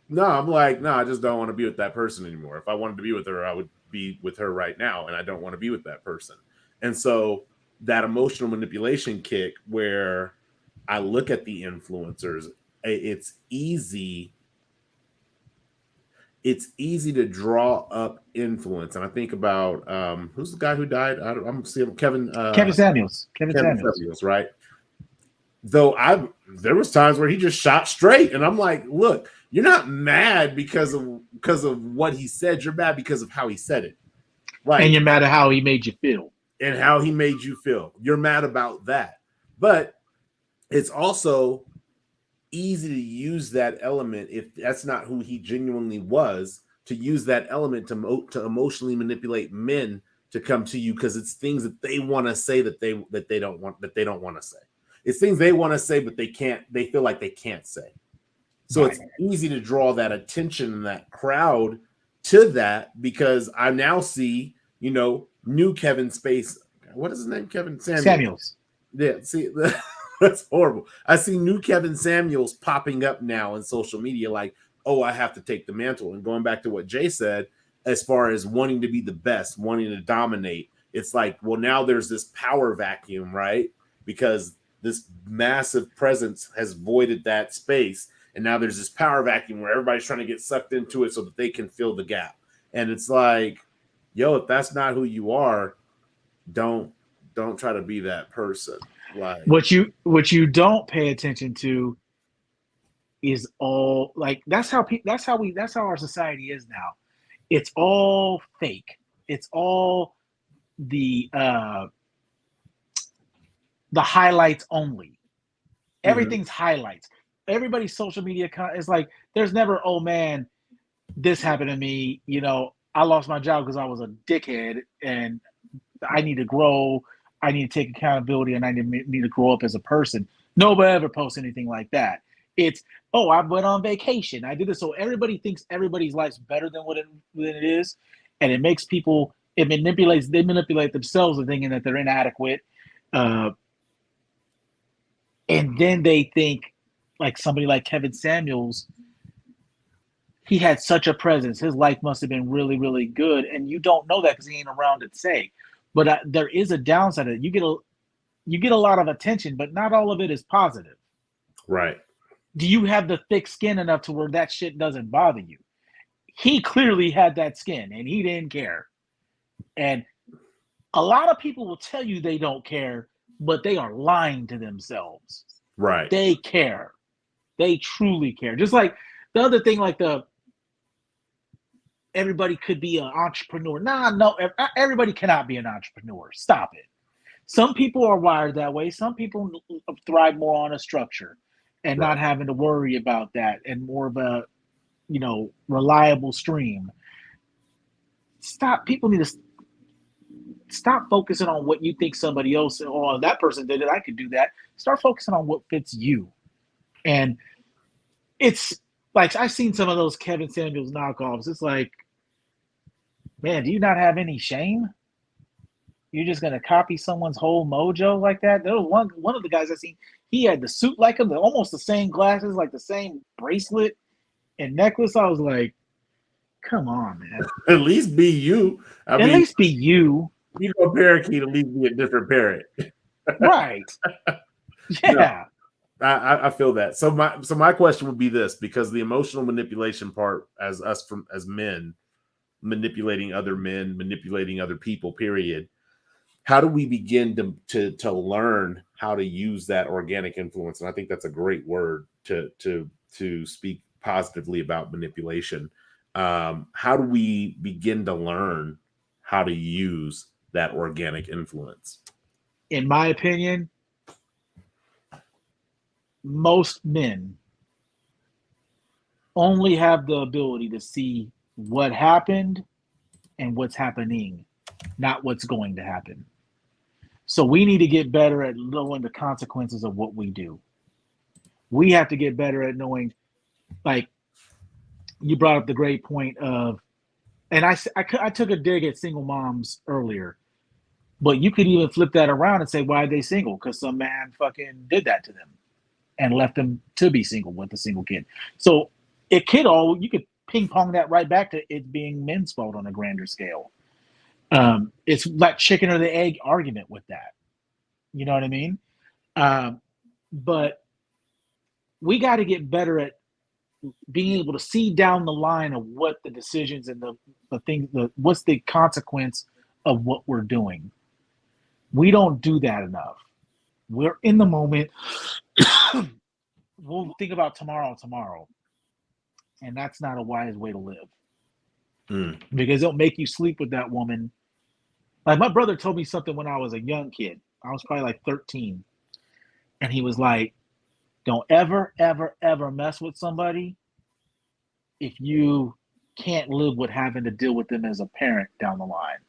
No, I'm like, no, I just don't want to be with that person anymore. If I wanted to be with her, I would be with her right now, and I don't want to be with that person. And so that emotional manipulation kick where I look at the influencers, it's easy to draw up influence. And I think about who's the guy who died? I'm seeing Kevin Samuels. Kevin Samuels, right? Though there was times where he just shot straight, and I'm like, look, you're not mad because of what he said. You're mad because of how he said it. Right. And you're mad at how he made you feel. And how he made you feel. You're mad about that. But it's also easy to use that element, if that's not who he genuinely was, to use that element to emotionally manipulate men to come to you, because it's things that they want to say that they don't want to say. It's things they want to say but they feel like they can't say. So Right. it's easy to draw that attention in that crowd to that, because I now see, new Kevin Space. What is his name? Kevin Samuels. Yeah, see, that's horrible. I see new Kevin Samuels popping up now in social media like, oh, I have to take the mantle. And going back to what Jay said, as far as wanting to be the best, wanting to dominate, it's like, well, now there's this power vacuum, right? Because this massive presence has voided that space. And now there's this power vacuum where everybody's trying to get sucked into it so that they can fill the gap. And it's like, yo, if that's not who you are, don't try to be that person. Like, what you don't pay attention to is all like that's how our society is now. It's all fake. It's all the highlights only. Everything's highlights. Everybody's social media is like, there's never, oh man, this happened to me. I lost my job because I was a dickhead and I need to grow. I need to take accountability and I need to grow up as a person. Nobody ever posts anything like that. It's, oh, I went on vacation. I did this. So everybody thinks everybody's life's better than it is. And it makes people, they manipulate themselves into thinking that they're inadequate. And then they think, like somebody like Kevin Samuels, he had such a presence. His life must have been really, really good. And you don't know that because he ain't around to say. But there is a downside to it. You get a lot of attention, but not all of it is positive. right. Do you have the thick skin enough to where that shit doesn't bother you? He clearly had that skin and he didn't care. And a lot of people will tell you they don't care, but they are lying to themselves. Right. They care. They truly care. Just like the other thing, like everybody could be an entrepreneur. No, everybody cannot be an entrepreneur. Stop it. Some people are wired that way. Some people thrive more on a structure and not having to worry about that and more of a, reliable stream. People need to stop focusing on what you think somebody else, oh, that person did it, I could do that. Start focusing on what fits you. And it's like, I've seen some of those Kevin Samuels knockoffs. It's like, man, do you not have any shame? You're just gonna copy someone's whole mojo like that? There was one of the guys I seen. He had the suit like him, almost the same glasses, like the same bracelet and necklace. I was like, come on, man. At least be you. At least be you. A parakeet, at least be a different parrot. Right. Yeah. No, I feel that. So my question would be this, because the emotional manipulation part, as men manipulating other men, manipulating other people, period. How do we begin to learn how to use that organic influence? And I think that's a great word to speak positively about manipulation. How do we begin to learn how to use that organic influence? In my opinion, most men only have the ability to see what happened and what's happening, not what's going to happen. So we need to get better at knowing the consequences of what we do. We have to get better at knowing, like you brought up the great point of, and I took a dig at single moms earlier, but you could even flip that around and say, why are they single? Because some man fucking did that to them and left them to be single with a single kid. So you could ping pong that right back to it being men's fault on a grander scale. It's like chicken or the egg argument with that. You know what I mean? But we got to get better at being able to see down the line of what the decisions and the things, what's the consequence of what we're doing. We don't do that enough. We're in the moment. We'll think about tomorrow. And that's not a wise way to live. Because it'll make you sleep with that woman. Like my brother told me something when I was a young kid. I was probably like 13. And he was like, don't ever, ever, ever mess with somebody if you can't live with having to deal with them as a parent down the line.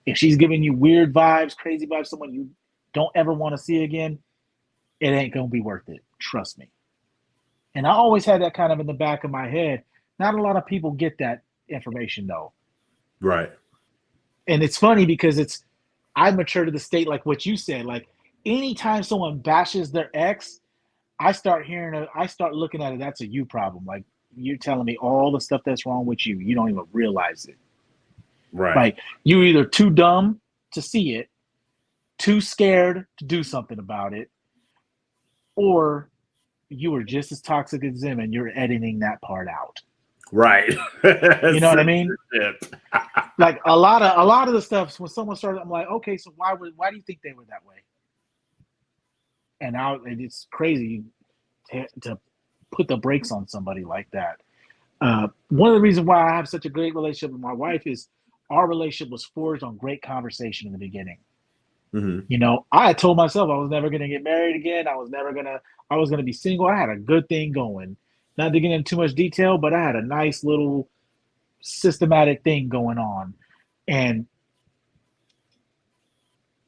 If she's giving you weird vibes, crazy vibes, someone you don't ever want to see again, it ain't going to be worth it. Trust me. And I always had that kind of in the back of my head. Not a lot of people get that information though. Right. And it's funny because I mature to the state like what you said. Like anytime someone bashes their ex, I start looking at it, that's a you problem. Like you're telling me all the stuff that's wrong with you. You don't even realize it. Right. Like you're either too dumb to see it, too scared to do something about it, or you were just as toxic as them and you're editing that part out. Right. You know what I mean? Like a lot of the stuff when someone started, I'm like, okay, so why do you think they were that way? And it's crazy to put the brakes on somebody like that. One of the reasons why I have such a great relationship with my wife is our relationship was forged on great conversation in the beginning. Mm-hmm. You know, I had told myself I was never going to get married again. I was going to be single. I had a good thing going. Not to get into too much detail, but I had a nice little systematic thing going on. And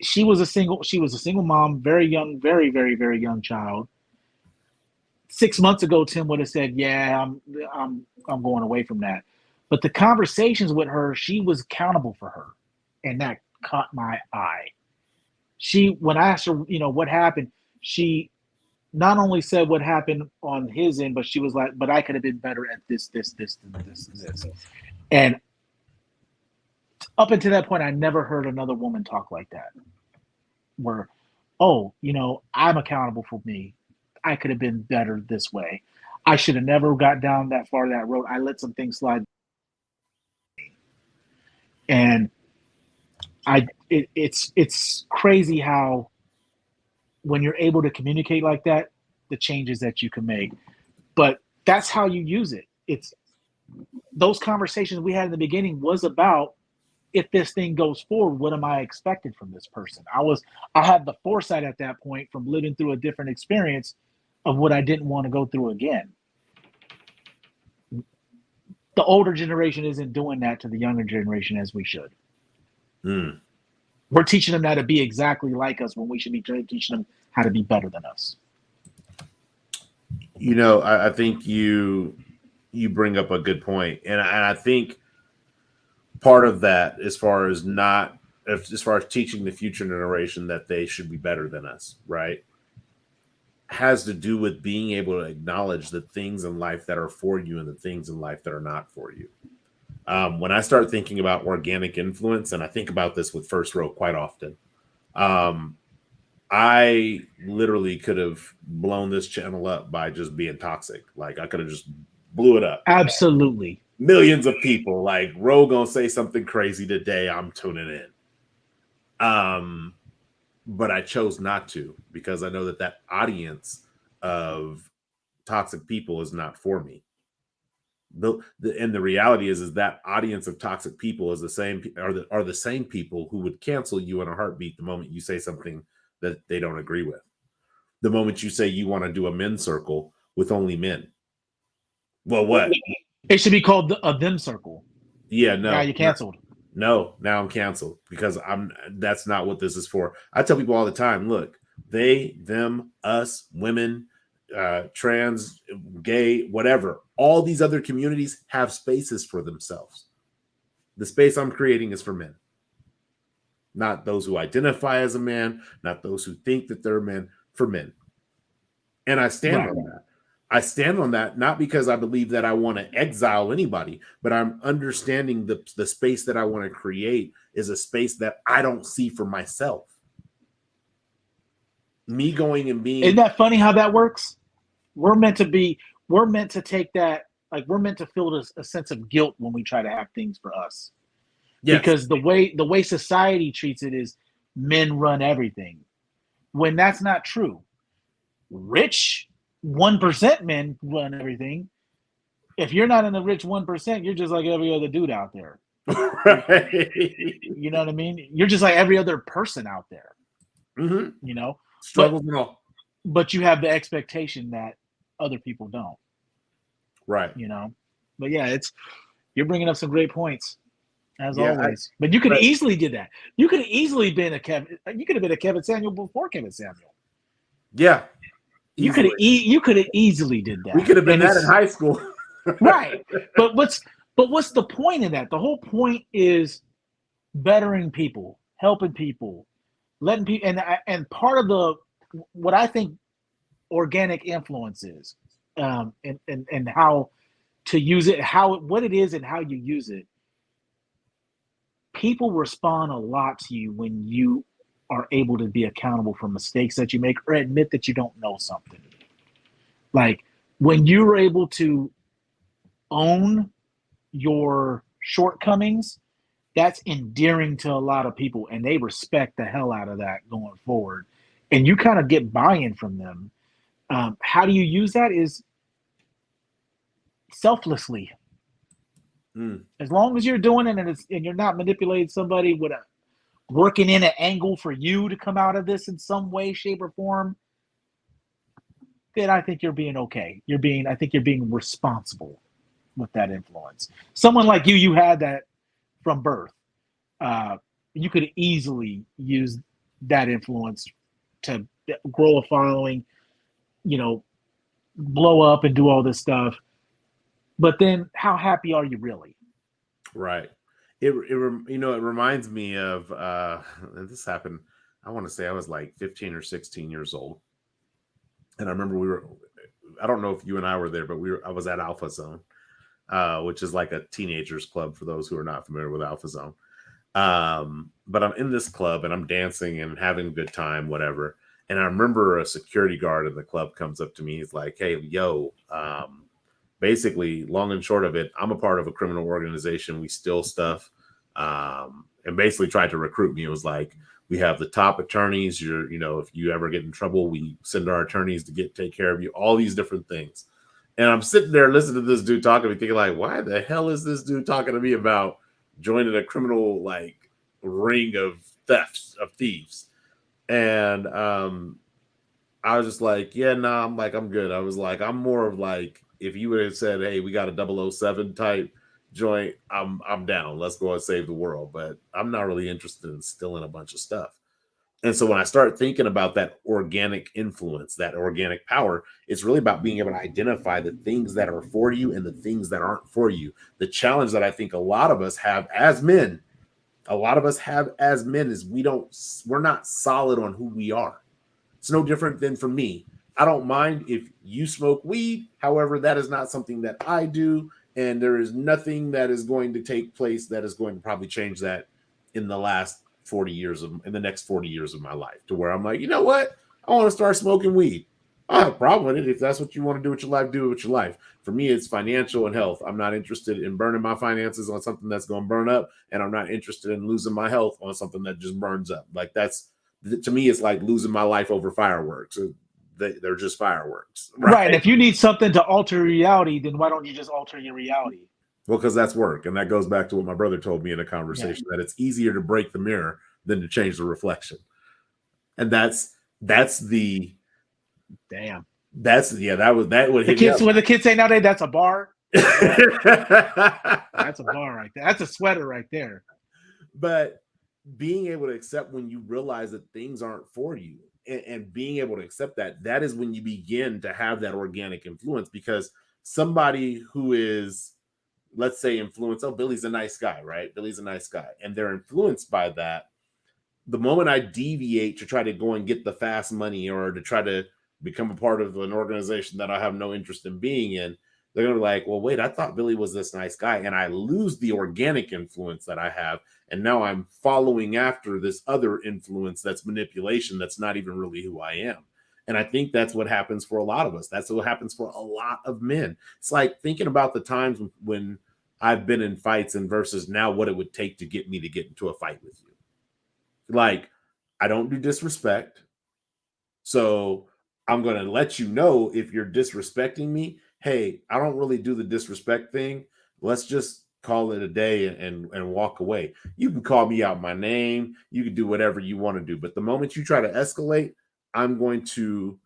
she was a single mom, very young, very, very, very young child. 6 months ago, Tim would have said, yeah, I'm going away from that. But the conversations with her, she was accountable for her. And that caught my eye. When I asked her, what happened, she not only said what happened on his end, but she was like, but I could have been better at this. And up until that point, I never heard another woman talk like that. Where, I'm accountable for me. I could have been better this way. I should have never got down that far that road. I let some things slide. And it's crazy how when you're able to communicate like that, the changes that you can make. But that's how you use it. It's those conversations we had in the beginning was about, if this thing goes forward, what am I expected from this person? I had the foresight at that point from living through a different experience of what I didn't want to go through again. The older generation isn't doing that to the younger generation as we should. Mm. We're teaching them how to be exactly like us when we should be teaching them how to be better than us. I think you bring up a good point, and I think part of that, as far as teaching the future generation that they should be better than us, right, has to do with being able to acknowledge the things in life that are for you and the things in life that are not for you. When I start thinking about organic influence, and I think about this with First Row quite often, I literally could have blown this channel up by just being toxic. Like I could have just blew it up. Absolutely. Millions of people like Ro gonna say something crazy today. I'm tuning in. But I chose not to because I know that audience of toxic people is not for me. And the reality is that audience of toxic people is the same people who would cancel you in a heartbeat the moment you say something that they don't agree with. The moment you say you want to do a men's circle with only men. Well, what? It should be called a them circle. Yeah, no. Now you're canceled. No, now I'm canceled because that's not what this is for. I tell people all the time, look, they, them, us, women, trans, gay, whatever, all these other communities have spaces for themselves. The space I'm creating is for men. Not those who identify as a man, not those who think that they're men, for men. And I stand on that. I stand on that not because I believe that I want to exile anybody, but I'm understanding the space that I want to create is a space that I don't see for myself. Me going and being... Isn't that funny how that works? We're meant to take that, like we're meant to feel a sense of guilt when we try to have things for us. Yes. Because the way society treats it is men run everything. When that's not true. Rich 1% men run everything. If you're not in the rich 1%, you're just like every other dude out there. Right. You know what I mean? You're just like every other person out there. Mm-hmm. Struggles and all. But you have the expectation that other people don't. Right. But yeah, you're bringing up some great points as Yeah, always. But you could have but easily did that. You could have easily been a Kevin. You could have been a Kevin Samuel before Kevin Samuel. yeah, You could have easily. you could have easily did We that. could have been And that in it's high school. right. But what's the point in that? The whole point is bettering people, helping people, letting people, and part of the what I think organic influence is, and how to use it, what it is, and how you use it. People respond a lot to you when you are able to be accountable for mistakes that you make or admit that you don't know something. Like when you're able to own your shortcomings, that's endearing to a lot of people and they respect the hell out of that going forward. And you kind of get buy-in from them. How do you use that is selflessly. As long as you're doing it and you're not manipulating somebody with working in an angle for you to come out of this in some way, shape, or form, then I think you're being okay. I think you're being responsible with that influence. Someone like you had that from birth. You could easily use that influence to grow a following, blow up and do all this stuff. But then how happy are you really? Right. It reminds me of this happened. I want to say I was like 15 or 16 years old. And I remember I don't know if you and I were there, but I was at Alpha Zone, which is like a teenagers club for those who are not familiar with Alpha Zone. But I'm in this club and I'm dancing and having a good time, whatever. And I remember a security guard in the club comes up to me. He's like, "Hey, yo, basically, long and short of it, I'm a part of a criminal organization. We steal stuff." And basically tried to recruit me. It was like, we have the top attorneys. If you ever get in trouble, we send our attorneys to take care of you, all these different things. And I'm sitting there listening to this dude talking to me, thinking like, why the hell is this dude talking to me about joining a criminal like ring of thieves? And I was just like, yeah, nah, I'm good. I was like, I'm more of like, if you would have said, hey, we got a 007 type joint, I'm down. Let's go and save the world. But I'm not really interested in stealing a bunch of stuff. And so when I start thinking about that organic influence, that organic power, it's really about being able to identify the things that are for you and the things that aren't for you. The challenge that I think a lot of us have as men is we're not solid on who we are. It's no different than for me. I don't mind if you smoke weed. However, that is not something that I do. And there is nothing that is going to take place that is going to probably change that in the next 40 years of my life, to where I'm like, you know what? I want to start smoking weed. I have a problem with it. If that's what you want to do with your life, do it with your life. For me, it's financial and health. I'm not interested in burning my finances on something that's going to burn up. And I'm not interested in losing my health on something that just burns up. Like to me, it's like losing my life over fireworks. They're just fireworks. Right. And if you need something to alter reality, then why don't you just alter your reality? Well, because that's work. And that goes back to what my brother told me in a conversation, that it's easier to break the mirror than to change the reflection. And that would hit what the kids say nowadays, that's a bar. That's a bar right there. That's a sweater right there. But being able to accept when you realize that things aren't for you, and being able to accept that is when you begin to have that organic influence. Because somebody who is, let's say, influenced, oh, Billy's a nice guy, right? Billy's a nice guy. And they're influenced by that. The moment I deviate to try to go and get the fast money or to try to become a part of an organization that I have no interest in being in, they're going to be like, well, wait, I thought Billy was this nice guy. And I lose the organic influence that I have. And now I'm following after this other influence that's manipulation. That's not even really who I am. And I think that's what happens for a lot of us. That's what happens for a lot of men. It's like thinking about the times when I've been in fights and versus now what it would take to get me to get into a fight with you. Like, I don't do disrespect. So I'm going to let you know if you're disrespecting me. Hey, I don't really do the disrespect thing. Let's just call it a day and walk away. You can call me out my name. You can do whatever you want to do. But the moment you try to escalate, I'm going to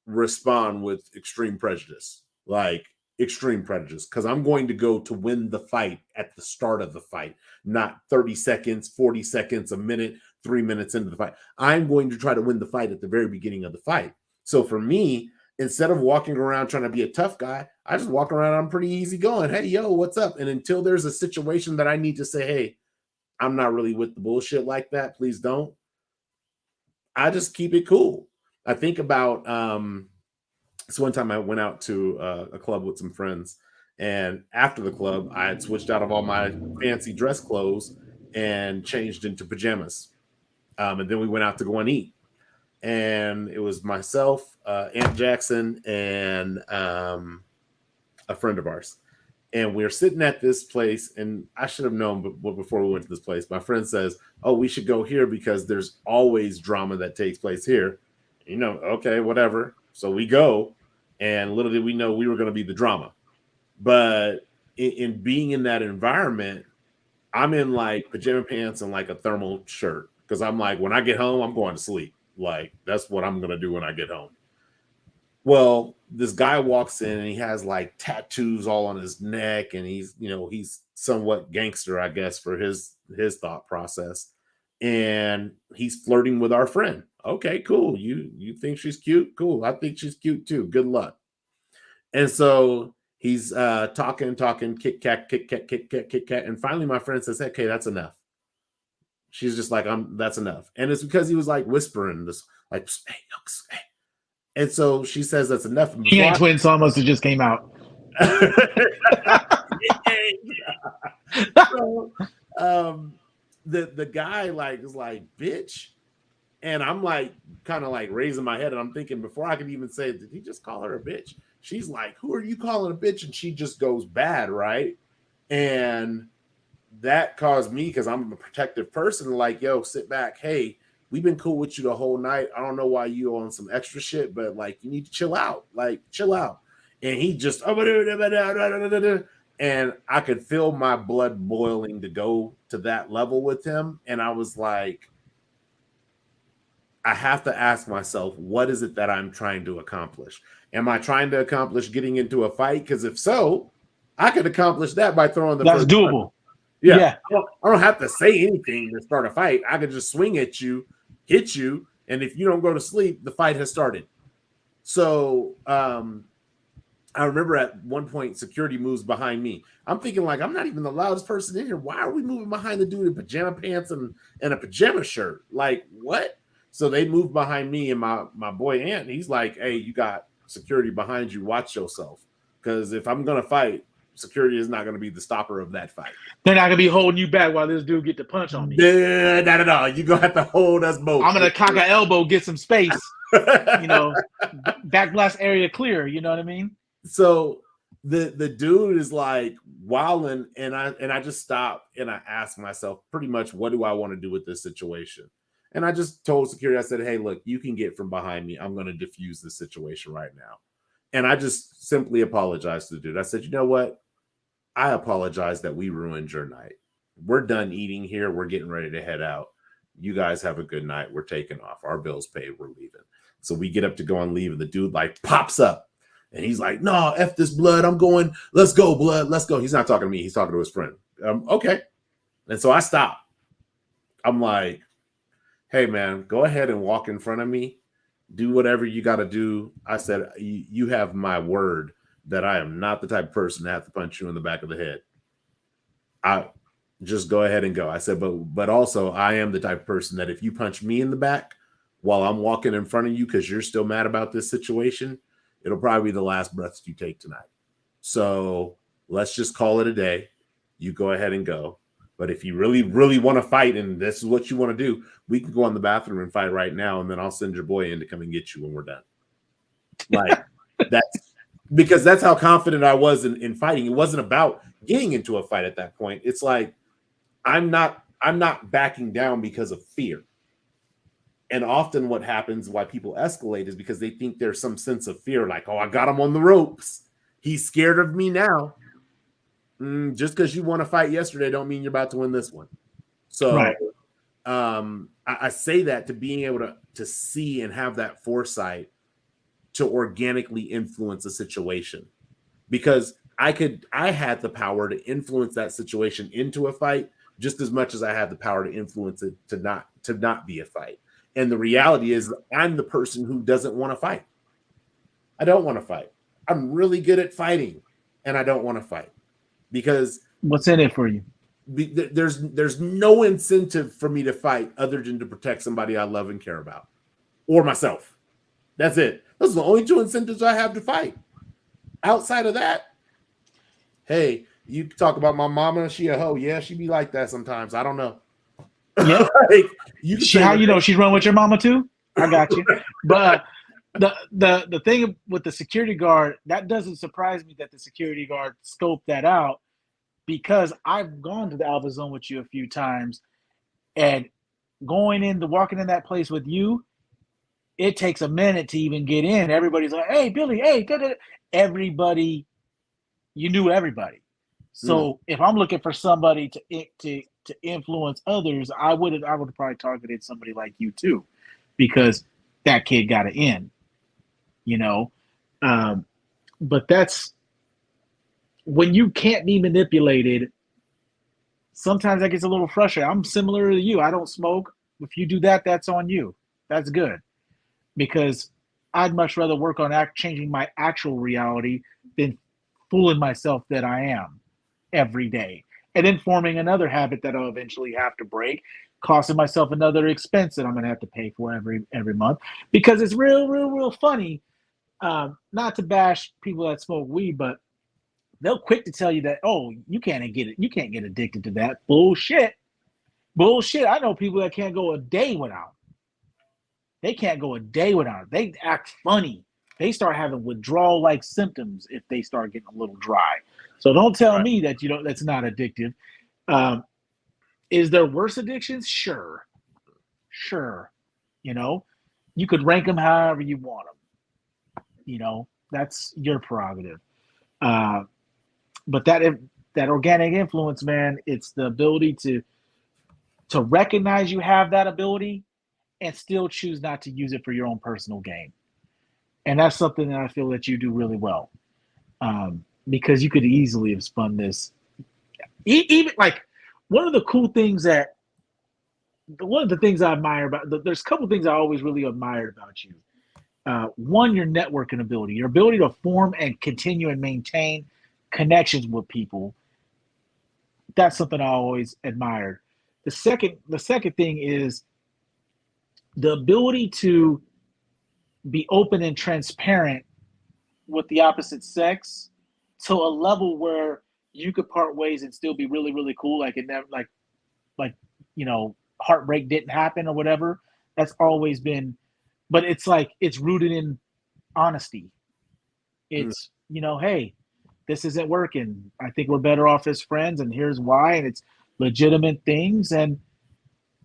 respond with extreme prejudice. Like, extreme prejudice because I'm going to go to win the fight at the start of the fight, not 30 seconds, 40 seconds, a minute, 3 minutes into the fight. I'm going to try to win the fight at the very beginning of the fight. So for me, instead of walking around trying to be a tough guy, I just walk around. I'm pretty easy going. Hey, yo, what's up? And until there's a situation that I need to say, hey, I'm not really with the bullshit like that. Please don't. I just keep it cool. I think about so one time I went out to a club with some friends, and after the club, I had switched out of all my fancy dress clothes and changed into pajamas. And then we went out to go and eat. And it was myself, Aunt Jackson, and a friend of ours. And we were sitting at this place, and I should have known but before we went to this place. My friend says, "Oh, we should go here because there's always drama that takes place here." You know, okay, whatever. So we go, and little did we know we were going to be the drama. But in being in that environment, I'm in like pajama pants and like a thermal shirt because I'm like, when I get home, I'm going to sleep. Like, that's what I'm going to do when I get home. Well, this guy walks in and he has like tattoos all on his neck, and he's, you know, he's somewhat gangster, I guess, for his thought process. And he's flirting with our friend. Okay, cool. You think she's cute? Cool. I think she's cute too. Good luck. And so he's talking, kick cat, kick cat, kick cat, kick cat. And finally my friend says, okay, that's enough. She's just like, that's enough. And it's because he was like whispering this, like, hey, hey. And so she says that's enough. He ain't twin song must have just came out. So, the guy like is like, bitch. And I'm like kind of like raising my head, and I'm thinking before I could even say, did he just call her a bitch? She's like, who are you calling a bitch? And she just goes bad, right? And that caused me, because I'm a protective person, like, yo, sit back. Hey, we've been cool with you the whole night. I don't know why you on some extra shit, but like, you need to chill out. Like, chill out. And he just, and I could feel my blood boiling to go to that level with him. And I was like, I have to ask myself, what is it that I'm trying to accomplish? Am I trying to accomplish getting into a fight? Because if so, I could accomplish that by throwing the That's first doable. punch. Yeah. I don't have to say anything to start a fight. I could just swing at you, hit you, and if you don't go to sleep, the fight has started. So I remember at one point security moves behind me. I'm thinking like, I'm not even the loudest person in here. Why are we moving behind the dude in pajama pants and a pajama shirt? Like, what? So they moved behind me, and my boy Ant, he's like, hey, you got security behind you. Watch yourself. Because if I'm going to fight, security is not going to be the stopper of that fight. They're not going to be holding you back while this dude get the punch on me. Not at all. You're going to have to hold us both. I'm going to cock an elbow, get some space. You know, back blast area clear. You know what I mean? So the dude is like wilding, and I just stop and I ask myself pretty much, what do I want to do with this situation? And I just told security, I said, hey, look, you can get from behind me. I'm going to diffuse this situation right now. And I just simply apologized to the dude. I said, you know what? I apologize that we ruined your night. We're done eating here. We're getting ready to head out. You guys have a good night. We're taking off. Our bills paid. We're leaving. So we get up to go and leave, and the dude like pops up. And he's like, no, F this, blood. I'm going. Let's go, blood. Let's go. He's not talking to me. He's talking to his friend. Okay. And so I stop. I'm like, hey, man, go ahead and walk in front of me. Do whatever you got to do. I said, you have my word that I am not the type of person to have to punch you in the back of the head. I just go ahead and go. I said, but also I am the type of person that if you punch me in the back while I'm walking in front of you because you're still mad about this situation, it'll probably be the last breaths you take tonight. So let's just call it a day. You go ahead and go. But if you really, really want to fight and this is what you want to do, we can go in the bathroom and fight right now. And then I'll send your boy in to come and get you when we're done. Like that's because that's how confident I was in fighting. It wasn't about getting into a fight at that point. It's like, I'm not backing down because of fear. And often what happens, why people escalate, is because they think there's some sense of fear, like, oh, I got him on the ropes. He's scared of me now. Just because you won a fight yesterday don't mean you're about to win this one. So right. I say that to being able to see and have that foresight to organically influence a situation. because I had the power to influence that situation into a fight just as much as I had the power to influence it to not be a fight. And the reality is I'm the person who doesn't want to fight. I don't want to fight. I'm really good at fighting and I don't want to fight because what's in it for you? There's no incentive for me to fight other than to protect somebody I love and care about or myself. That's it. Those are the only two incentives I have to fight. Outside of that, hey, you talk about my mama, she a hoe. Yeah, she be like that sometimes. I don't know. Yeah. Like, How you know she's run with your mama too? I got you. But the thing with the security guard, that doesn't surprise me that the security guard scoped that out, because I've gone to the Alpha Zone with you a few times, and walking in that place with you, it takes a minute to even get in. Everybody's like, "Hey, Billy, hey," everybody, you knew everybody. So if I'm looking for somebody to influence others, I would have probably targeted somebody like you too, because that kid got it in, you know. But that's when you can't be manipulated. Sometimes that gets a little frustrating. I'm similar to you. I don't smoke. If you do that, that's on you. That's good, because I'd much rather work on changing my actual reality than fooling myself that I am every day, and then forming another habit that I'll eventually have to break, costing myself another expense that I'm going to have to pay for every month. Because it's real funny. Not to bash people that smoke weed, but they'll quick to tell you that, oh, you can't get addicted to that. Bullshit. I know people that can't go a day without. They can't go a day without. They act funny. They start having withdrawal-like symptoms if they start getting a little dry. So don't tell me that that's not addictive. Is there worse addictions? Sure. You could rank them however you want them. That's your prerogative. But that organic influence, man, it's the ability to recognize you have that ability and still choose not to use it for your own personal gain. And that's something that I feel that you do really well, because you could easily have spun this. Even like one of the things I admire about, there's a couple of things I always really admired about you. One, your networking ability, your ability to form and continue and maintain connections with people. That's something I always admired. The second thing is the ability to be open and transparent with the opposite sex to a level where you could part ways and still be really, really cool. Like it never, heartbreak didn't happen or whatever. That's always been, but it's like, it's rooted in honesty. It's, hey, this isn't working. I think we're better off as friends, and here's why. And it's legitimate things, and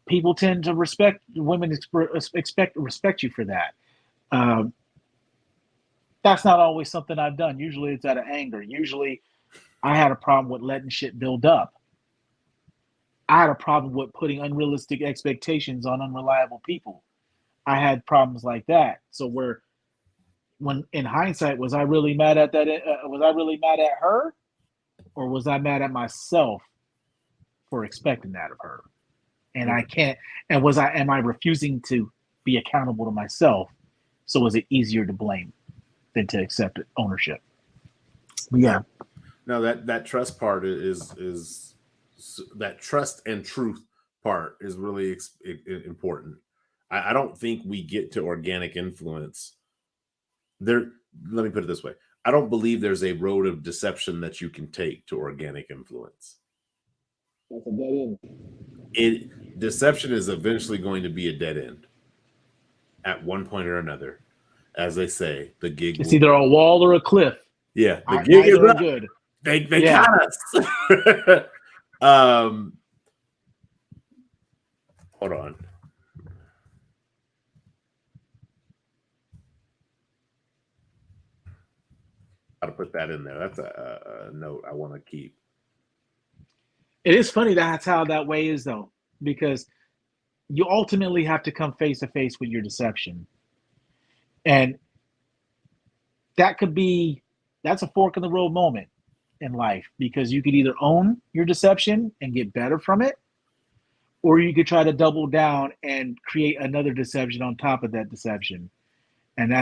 people tend to respect women. Respect you for that. That's not always something I've done. Usually, it's out of anger. Usually, I had a problem with letting shit build up. I had a problem with putting unrealistic expectations on unreliable people. I had problems like that. So when in hindsight, was I really mad at that? Was I really mad at her, or was I mad at myself for expecting that of her? And I can't. And am I refusing to be accountable to myself? So was it easier to blame than to accept ownership? Yeah. No, that trust part is that trust and truth part is really important. I don't think we get to organic influence there. Let me put it this way. I don't believe there's a road of deception that you can take to organic influence. That's a dead end. Deception is eventually going to be a dead end at one point or another. As they say, the gig. It's either a wall or a cliff. Yeah, the gig is up. Good. They got us. Hold on. Got to put that in there. That's a note I want to keep. It is funny that's how that way is, though, because you ultimately have to come face to face with your deception. And that could be that's a fork in the road moment in life, because you could either own your deception and get better from it, or you could try to double down and create another deception on top of that deception. And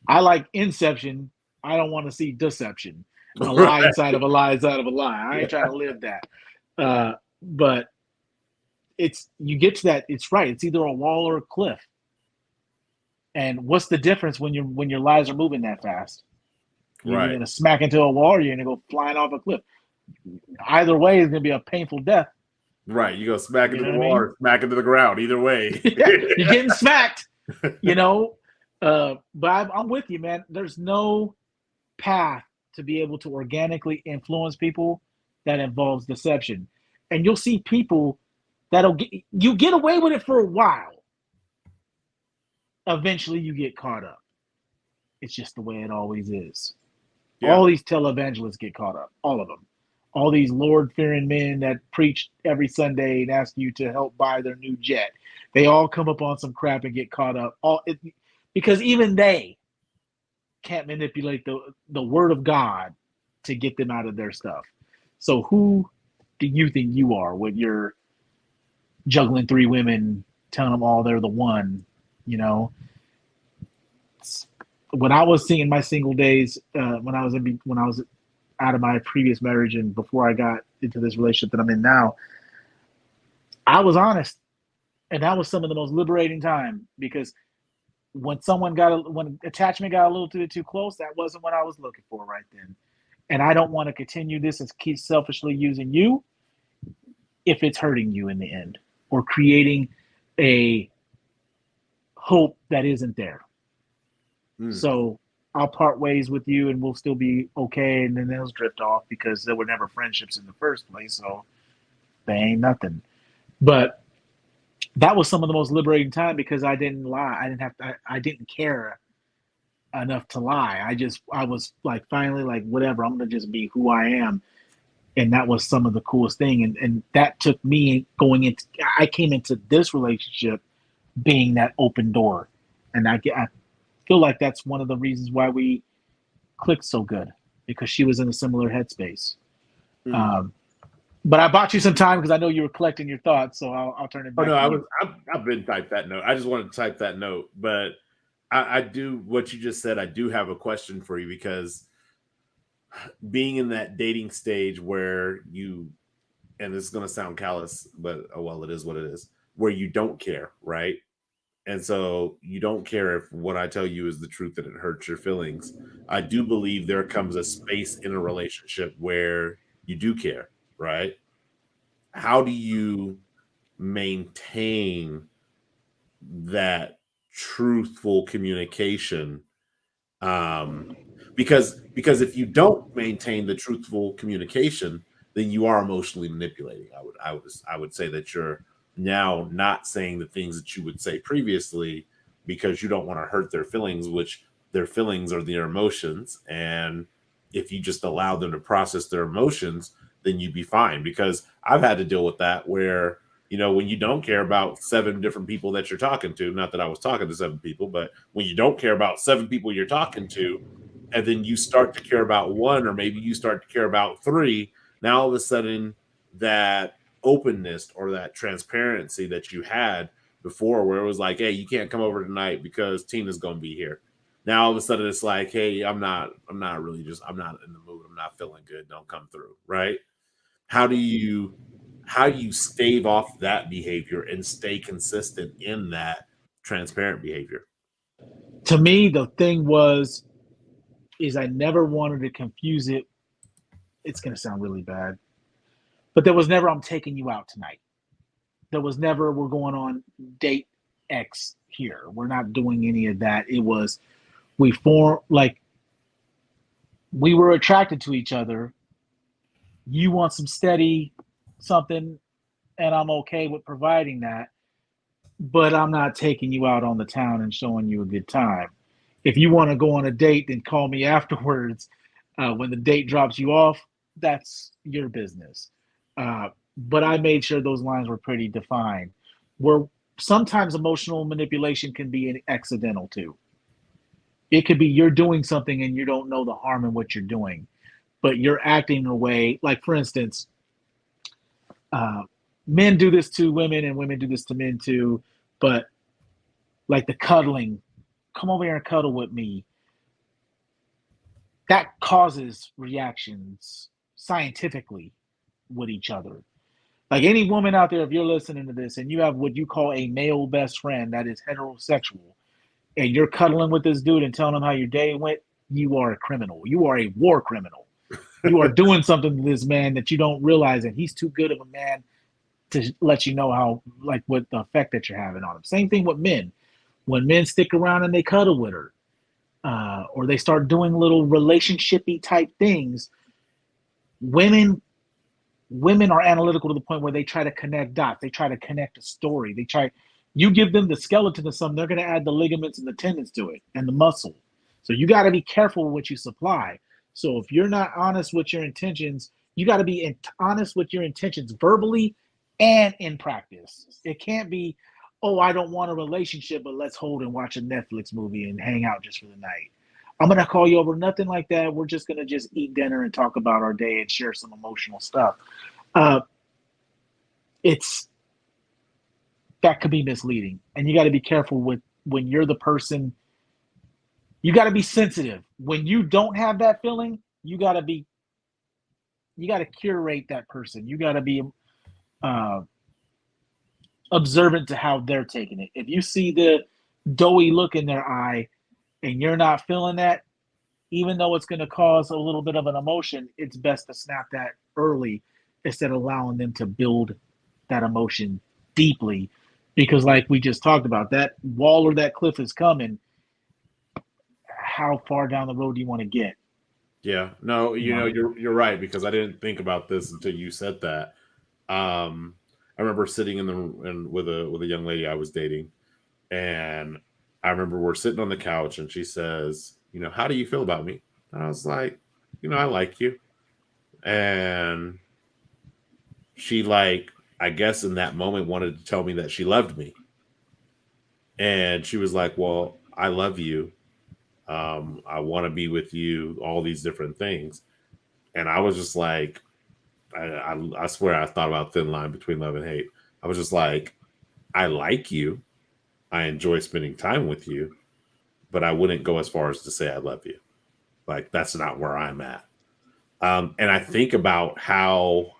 I like inception. I don't want to see deception. A lie Right. inside of a lie inside of a lie. I ain't trying to live that. But you get to that. It's right. It's either a wall or a cliff. And what's the difference when your lies are moving that fast? You're Right. going to smack into a wall, or you're going to go flying off a cliff. Either way is going to be a painful death. Right. You go smack You into know the what I wall mean? or smack into the ground. Either way. Yeah, you're getting smacked, you know. But I'm with you, man. There's no path to be able to organically influence people that involves deception. And you'll see people you get away with it for a while. Eventually you get caught up. It's just the way it always is. Yeah. All these televangelists get caught up, all of them. All these Lord-fearing men that preach every Sunday and ask you to help buy their new jet. They all come up on some crap and get caught up. Because even they can't manipulate the word of God to get them out of their stuff. So who do you think you are when you're juggling 3 women, telling them all they're the one, you know? When I was seeing my single days, when I was out of my previous marriage and before I got into this relationship that I'm in now, I was honest, and that was some of the most liberating time, because when attachment got a little too close, that wasn't what I was looking for right then. And I don't want to continue this and keep selfishly using you if it's hurting you in the end, or creating a hope that isn't there. So I'll part ways with you and we'll still be okay, and then those drift off because there were never friendships in the first place, so they ain't nothing. But that was some of the most liberating time, because I didn't lie. I didn't care enough to lie. I was like, finally, like, whatever, I'm gonna just be who I am. And that was some of the coolest thing. And that took me I came into this relationship being that open door. And I feel like that's one of the reasons why we clicked so good, because she was in a similar headspace. But I bought you some time because I know you were collecting your thoughts, so I'll turn it back to you. I've been typed that note. I just wanted to type that note, but I do what you just said. I do have a question for you, because being in that dating stage where and this is going to sound callous, but oh well, it is what it is, where you don't care, right? And so you don't care if what I tell you is the truth and it hurts your feelings. I do believe there comes a space in a relationship where you do care, right? How do you maintain that truthful communication? Because if you don't maintain the truthful communication, then you are emotionally manipulating. I would say that you're now not saying the things that you would say previously, because you don't want to hurt their feelings, which their feelings are their emotions. And if you just allow them to process their emotions, then you'd be fine. Because I've had to deal with that where, when you don't care about 7 different people that you're talking to, not that I was talking to 7 people, but when you don't care about 7 people you're talking to, and then you start to care about 1, or maybe you start to care about 3, now all of a sudden that openness or that transparency that you had before, where it was like, hey, you can't come over tonight because Tina's going to be here. Now all of a sudden it's like, hey, I'm not in the mood. I'm not feeling good. Don't come through. Right. How do you stave off that behavior and stay consistent in that transparent behavior? To me, the thing is I never wanted to confuse it. It's going to sound really bad, but there was never, I'm taking you out tonight. There was never, we're going on date X here. We're not doing any of that. It was, we were attracted to each other. You want some steady something, and I'm okay with providing that, but I'm not taking you out on the town and showing you a good time. If you want to go on a date, then call me afterwards. When the date drops you off, that's your business. But I made sure those lines were pretty defined. Where sometimes emotional manipulation can be accidental too. It could be you're doing something and you don't know the harm in what you're doing, but you're acting in a way, like for instance, uh, men do this to women and women do this to men too. But like the cuddling, come over here and cuddle with me, that causes reactions scientifically with each other. Like any woman out there, if you're listening to this and you have what you call a male best friend that is heterosexual, and you're cuddling with this dude and telling him how your day went, you are a criminal. You are a war criminal. You are doing something to this man that you don't realize, and he's too good of a man to let you know how, like, what the effect that you're having on him. Same thing with men. When men stick around and they cuddle with her, or they start doing little relationshipy type things, women are analytical to the point where they try to connect dots. They try to connect a story. You give them the skeleton of something, they're going to add the ligaments and the tendons to it and the muscle. So you got to be careful with what you supply. So if you're not honest with your intentions, you got to be honest with your intentions verbally and in practice. It can't be, oh, I don't want a relationship, but let's hold and watch a Netflix movie and hang out just for the night. I'm going to call you over. Nothing like that. We're just going to just eat dinner and talk about our day and share some emotional stuff. That could be misleading. And you got to be careful with when you're the person. You got to be sensitive. When you don't have that feeling, you got to curate that person. You got to be observant to how they're taking it. If you see the doughy look in their eye and you're not feeling that, even though it's going to cause a little bit of an emotion, it's best to snap that early instead of allowing them to build that emotion deeply. Because like we just talked about, that wall or that cliff is coming. How far down the road do you want to get? Yeah, no, you're right, because I didn't think about this until you said that. I remember sitting with a young lady I was dating, and I remember we're sitting on the couch, and she says, how do you feel about me? And I was like, I like you. And she, like, I guess in that moment wanted to tell me that she loved me. And she was like, well, I love you. I want to be with you, all these different things. And I was just like, I swear I thought about thin line between love and hate. I was just like, I like you. I enjoy spending time with you, but I wouldn't go as far as to say I love you. Like, that's not where I'm at. And I think about how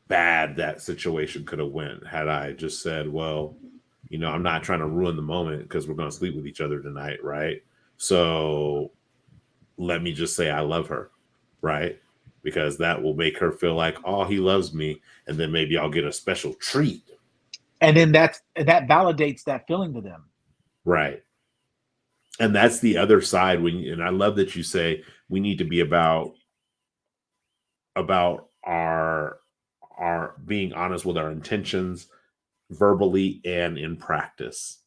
bad that situation could have went had I just said, well, I'm not trying to ruin the moment because we're going to sleep with each other tonight, right? So let me just say I love her, right? Because that will make her feel like, oh, he loves me, and then maybe I'll get a special treat. And then that validates that feeling to them. Right. And that's the other side. And I love that you say we need to be about our being honest with our intentions verbally and in practice,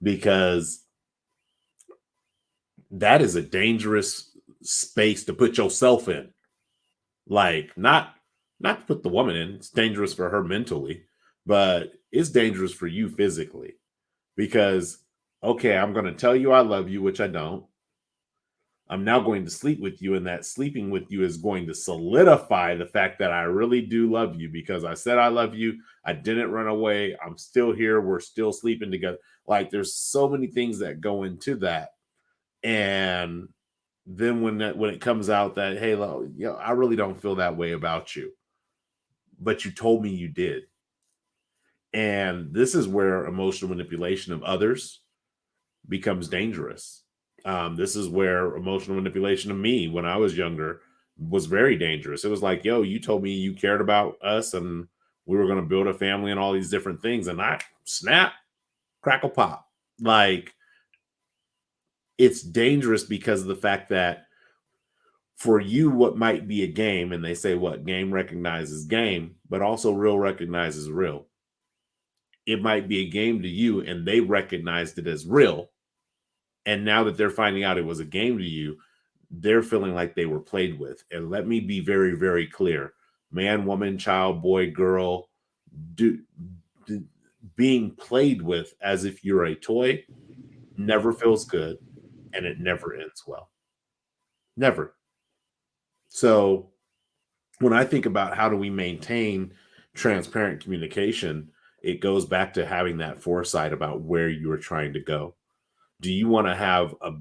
because that is a dangerous space to put yourself in. Like, not to put the woman in. It's dangerous for her mentally, but it's dangerous for you physically, because, okay, I'm going to tell you I love you, which I don't. I'm now going to sleep with you, and that sleeping with you is going to solidify the fact that I really do love you, because I said I love you. I didn't run away. I'm still here. We're still sleeping together. Like, there's so many things that go into that. And then when it comes out that, hey, I really don't feel that way about you, but you told me you did. And this is where emotional manipulation of others becomes dangerous. This is where emotional manipulation of me when I was younger was very dangerous. It was like, yo, you told me you cared about us and we were going to build a family and all these different things. And I snap, crackle, pop. Like, it's dangerous because of the fact that for you, what might be a game, and they say what game recognizes game, but also real recognizes real. It might be a game to you and they recognized it as real. And now that they're finding out it was a game to you, they're feeling like they were played with. And let me be very, very clear. Man, woman, child, boy, girl, being played with as if you're a toy never feels good. and it never ends well. Never. So when I think about how do we maintain transparent communication, it goes back to having that foresight about where you are trying to go. Do you want to have a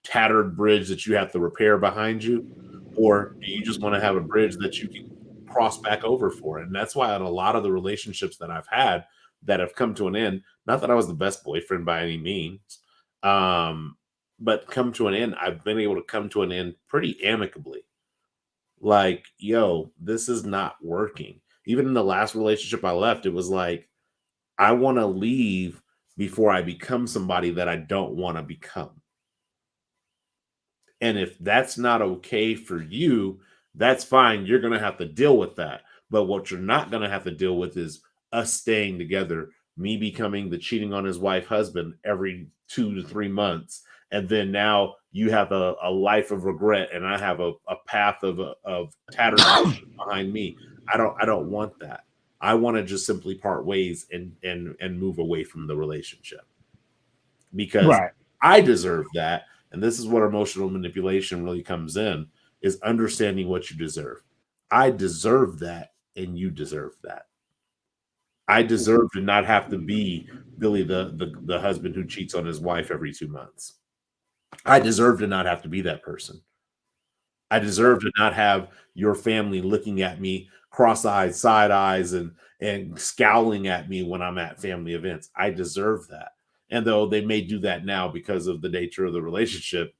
tattered bridge that you have to repair behind you? Or do you just want to have a bridge that you can cross back over for? And that's why in a lot of the relationships that I've had that have come to an end, not that I was the best boyfriend by any means, but come to an end, I've been able to come to an end pretty amicably. Like, yo, this is not working. Even in the last relationship I left, it was like, I want to leave before I become somebody that I don't want to become. And if that's not okay for you, that's fine. You're going to have to deal with that. But what you're not going to have to deal with is us staying together, me becoming the cheating on his wife husband every 2 to 3 months. And then now you have a life of regret and I have a path of tattered behind me. I don't want that. I want to just simply part ways and move away from the relationship because Right. I deserve that. And this is what emotional manipulation really comes in, is understanding what you deserve. I deserve that and you deserve that. I deserve to not have to be Billy, the husband who cheats on his wife every 2 months. I deserve to not have to be that person. I deserve to not have your family looking at me cross-eyed, side eyes, and scowling at me when I'm at family events. I deserve that. And though they may do that now because of the nature of the relationship,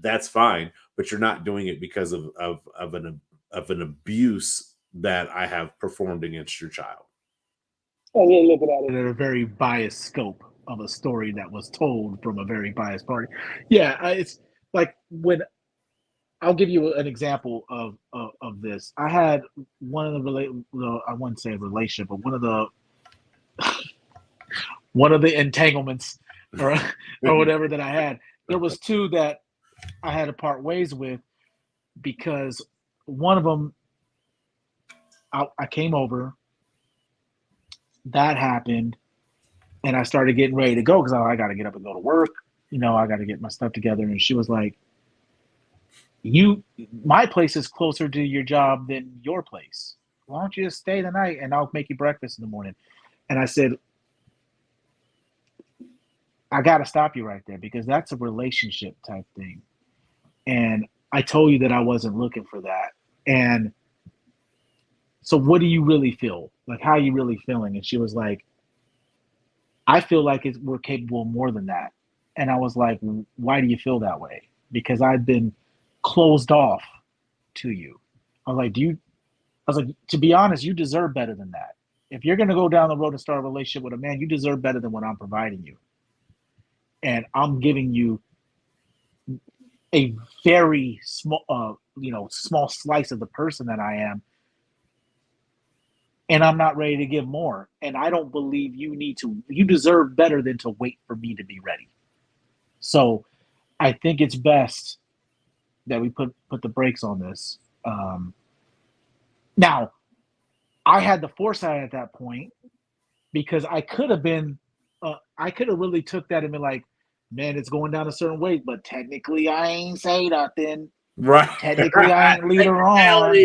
that's fine. But you're not doing it because of an abuse that I have performed against your child. And you're looking at In it. a very biased scope of a story that was told from a very biased party. Yeah, it's like when I'll give you an example of this. I had one of the I wouldn't say a relationship, but one of the entanglements or or whatever that I had. There was two that I had to part ways with because one of them I came over, that happened, and I started getting ready to go because I got to get up and go to work. I got to get my stuff together. And she was like, my place is closer to your job than your place. Why don't you just stay the night and I'll make you breakfast in the morning? And I said, I got to stop you right there because that's a relationship type thing. And I told you that I wasn't looking for that. And so what do you really feel? Like, how are you really feeling? And she was like, I feel like we're capable of more than that. And I was like, why do you feel that way? Because I've been closed off to you. I was like, to be honest, you deserve better than that. If you're going to go down the road and start a relationship with a man, you deserve better than what I'm providing you. And I'm giving you a very small, small slice of the person that I am. And I'm not ready to give more. And I don't believe you deserve better than to wait for me to be ready. So I think it's best that we put the brakes on this. Now, I had the foresight at that point because I could have really took that and been like, man, it's going down a certain way, but technically I ain't say nothing. Right. Technically I ain't lead her on.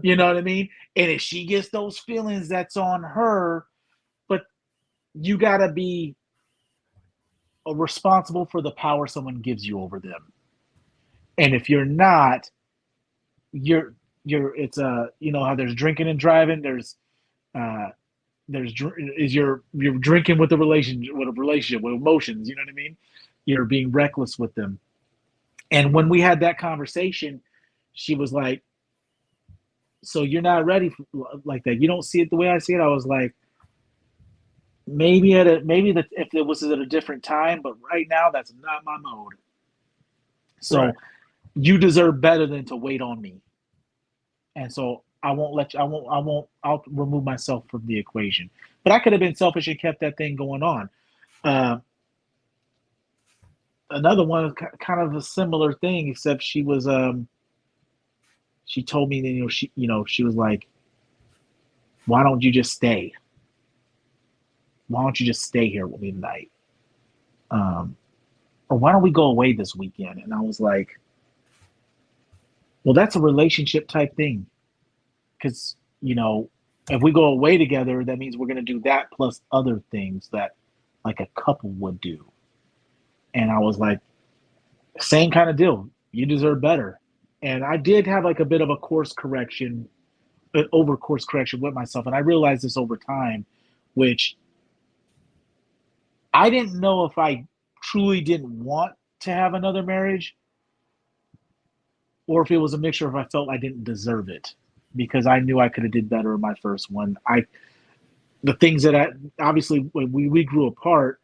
You know what I mean? And if she gets those feelings, that's on her. But you got to be responsible for the power someone gives you over them. And if you're not, you're how there's drinking and driving, you're drinking with a relationship with emotions, you know what I mean? You're being reckless with them. And when we had that conversation, she was like, so you're not ready like that. You don't see it the way I see it. I was like, if it was at a different time, but right now that's not my mode. So right. You deserve better than to wait on me. And so I'll remove myself from the equation. But I could have been selfish and kept that thing going on. Another one, kind of a similar thing, except she was, she told me that, she was like, why don't you just stay? Why don't you just stay here with me tonight? "Oh, why don't we go away this weekend?" And I was like, well, that's a relationship type thing. Because, if we go away together, that means we're going to do that plus other things that like a couple would do. And I was like, same kind of deal. You deserve better. And I did have like a bit of a course correction, an over course correction with myself. And I realized this over time, which I didn't know if I truly didn't want to have another marriage or if it was a mixture of I felt I didn't deserve it because I knew I could have did better in my first one. The things that I obviously when we grew apart,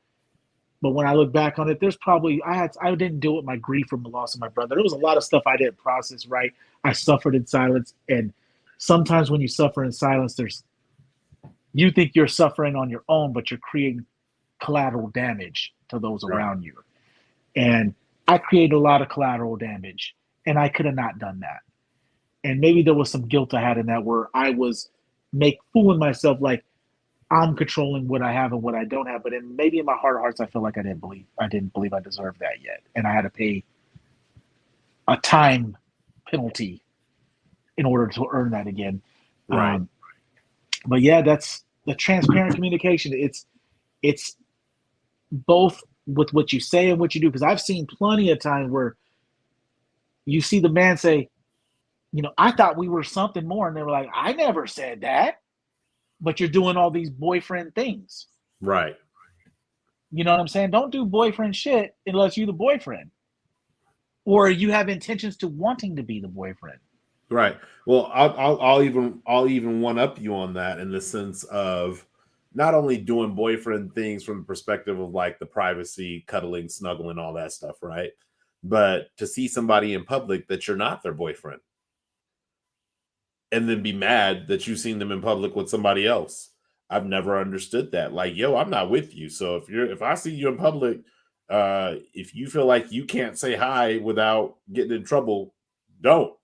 but when I look back on it, there's probably I didn't deal with my grief from the loss of my brother. There was a lot of stuff I didn't process right. I suffered in silence, and sometimes when you suffer in silence, you think you're suffering on your own, but you're creating collateral damage to those around you. And I created a lot of collateral damage, and I could have not done that. And maybe there was some guilt I had in that where I was fooling myself like I'm controlling what I have and what I don't have. But maybe in my heart of hearts, I feel like I didn't believe I deserved that yet. And I had to pay a time penalty in order to earn that again. Right. But yeah, that's the transparent communication. It's both with what you say and what you do. Because I've seen plenty of times where you see the man say, I thought we were something more. And they were like, I never said that. But you're doing all these boyfriend things. Right. You know what I'm saying? Don't do boyfriend shit unless you're the boyfriend. Or you have intentions to wanting to be the boyfriend. Right. Well, I'll even one up you on that in the sense of not only doing boyfriend things from the perspective of like the privacy, cuddling, snuggling, all that stuff, right? But to see somebody in public that you're not their boyfriend and then be mad that you've seen them in public with somebody else. I've never understood that. Like, yo, I'm not with you. So if I see you in public, if you feel like you can't say hi without getting in trouble, don't.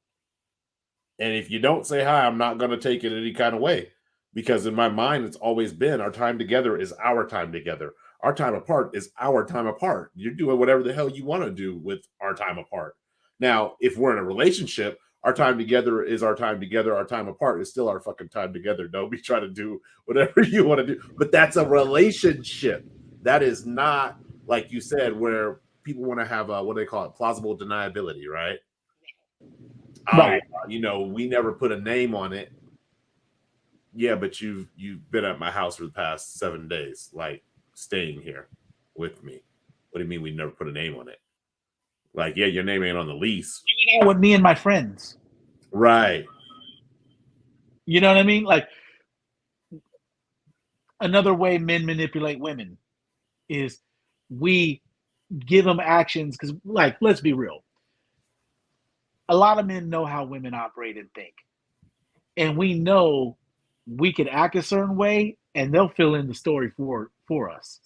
And if you don't say hi, I'm not going to take it any kind of way. Because in my mind, it's always been our time together is our time together. Our time apart is our time apart. You're doing whatever the hell you want to do with our time apart. Now, if we're in a relationship, our time together is our time together. Our time apart is still our fucking time together. Don't be trying to do whatever you want to do. But that's a relationship. That is not, like you said, where people want to have what do they call it? Plausible deniability, right? Right. We never put a name on it. Yeah, but you've been at my house for the past 7 days, like staying here with me. What do you mean we never put a name on it? Like, yeah, your name ain't on the lease. You know, with me and my friends. Right. You know what I mean? Like, another way men manipulate women is we give them actions because, like, let's be real. A lot of men know how women operate and think. And we know we could act a certain way and they'll fill in the story for us.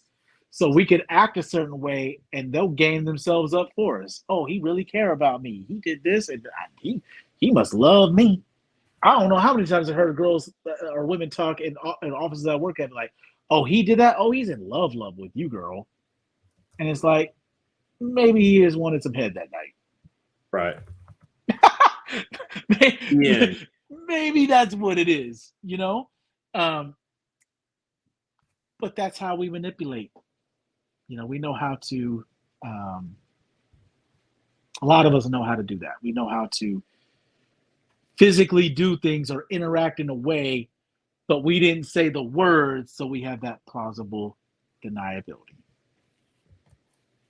So we could act a certain way and they'll game themselves up for us. Oh, he really care about me. He did this and he must love me. I don't know how many times I heard girls or women talk in offices I work at like, oh, he did that. Oh, he's in love with you, girl. And it's like, maybe he just wanted some head that night. Right. Maybe that's what it is, but that's how we manipulate. We know how to a lot of us know how to do that. We know how to physically do things or interact in a way, but we didn't say the words, so we have that plausible deniability.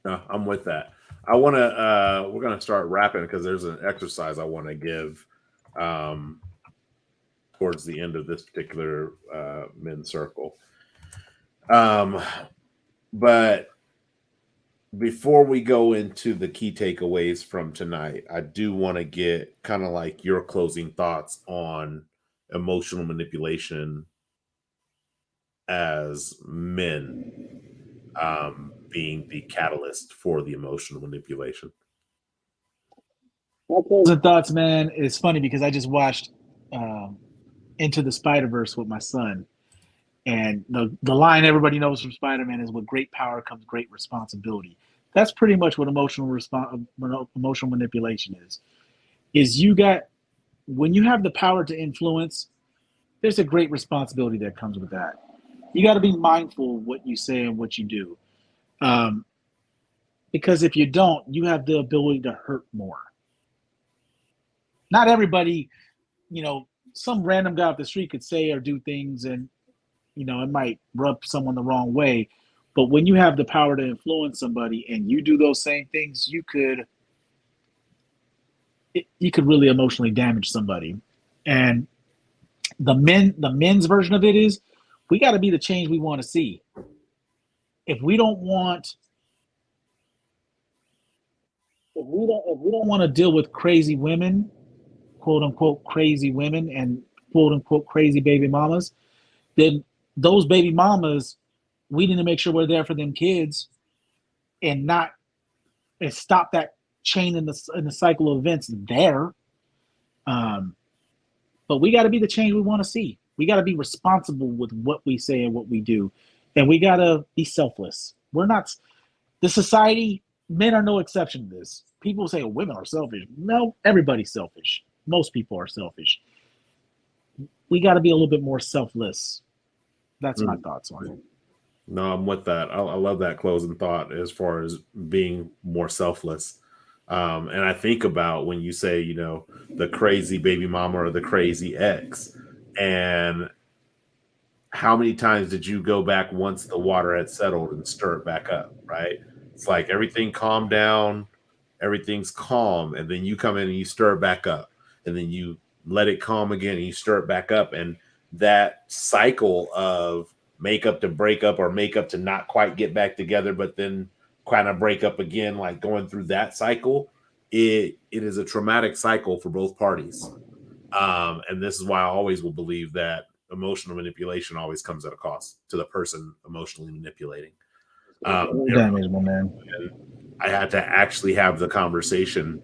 No, I'm with that. I want to we're going to start wrapping because there's an exercise I want to give towards the end of this particular men's circle. But before we go into the key takeaways from tonight, I do want to get kind of like your closing thoughts on emotional manipulation as men being the catalyst for the emotional manipulation. My closing thoughts, man, it's funny because I just watched Into the Spider-Verse with my son. And the line everybody knows from Spider-Man is with great power comes great responsibility. That's pretty much what emotional manipulation is. When you have the power to influence, there's a great responsibility that comes with that. You got to be mindful of what you say and what you do, because if you don't, you have the ability to hurt more. Not everybody, some random guy off the street could say or do things, and it might rub someone the wrong way. But when you have the power to influence somebody and you do those same things, you could really emotionally damage somebody. And the men's version of it is, we got to be the change we want to see. If we don't want to deal with crazy women, quote unquote crazy women, and quote unquote crazy baby mamas, then those baby mamas, we need to make sure we're there for them kids, and stop that chain in the cycle of events there. But we got to be the change we want to see. We got to be responsible with what we say and what we do, and we got to be selfless. We're not the society. Men are no exception to this. People say women are selfish. No, everybody's selfish. Most people are selfish. We got to be a little bit more selfless. That's my thoughts on it. No, I'm with that. I love that closing thought as far as being more selfless. And I think about when you say, the crazy baby mama or the crazy ex, and how many times did you go back once the water had settled and stir it back up, right? It's like everything calmed down, everything's calm, and then you come in and you stir it back up, and then you let it calm again and you stir it back up. And that cycle of make up to break up, or make up to not quite get back together, but then kind of break up again, like going through that cycle, it is a traumatic cycle for both parties. And this is why I always will believe that emotional manipulation always comes at a cost to the person emotionally manipulating. Damage, my man. I had to actually have the conversation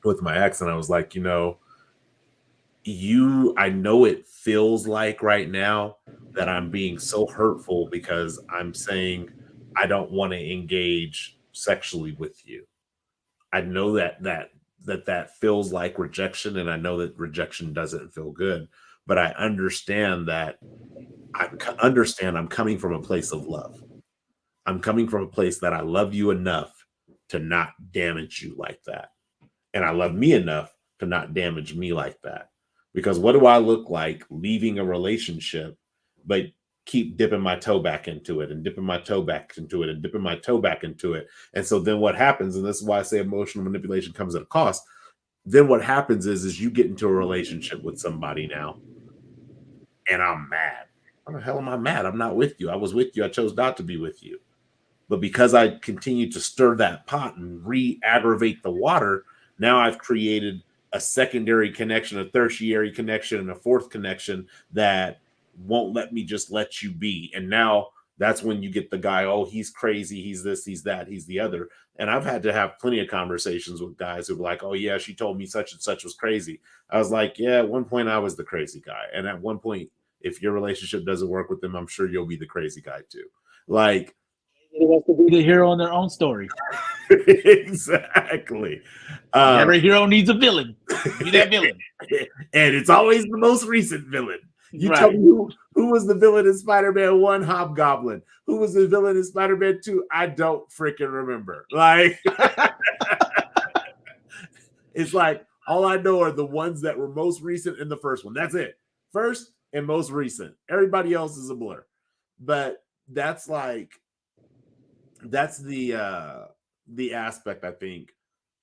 with my ex, and I was like, I know it feels like right now that I'm being so hurtful because I'm saying I don't want to engage sexually with you. I know that feels like rejection, and I know that rejection doesn't feel good, but I understand that I'm coming from a place of love. I'm coming from a place that I love you enough to not damage you like that. And I love me enough to not damage me like that. Because what do I look like leaving a relationship, but keep dipping my toe back into it and dipping my toe back into it and dipping my toe back into it? And so then what happens, and this is why I say emotional manipulation comes at a cost, then what happens is you get into a relationship with somebody now, and I'm mad. Why the hell am I mad? I'm not with you. I was with you. I chose not to be with you. But because I continue to stir that pot and re-aggravate the water, now I've created a secondary connection, a tertiary connection, and a fourth connection that won't let me just let you be. And now that's when you get the guy, oh, he's crazy, he's this, he's that, he's the other. And I've had to have plenty of conversations with guys who were like, oh, yeah, she told me such and such was crazy. I was like, yeah, at one point I was the crazy guy. And at one point, if your relationship doesn't work with them, I'm sure you'll be the crazy guy too. Like, he wants to be the hero in their own story. Exactly. Every hero needs a villain. Be that villain. And it's always the most recent villain. You tell me who was the villain in Spider-Man 1? Hobgoblin. Who was the villain in Spider-Man 2? I don't freaking remember. Like, it's like all I know are the ones that were most recent in the first one. That's it. First and most recent. Everybody else is a blur. But that's the aspect, I think,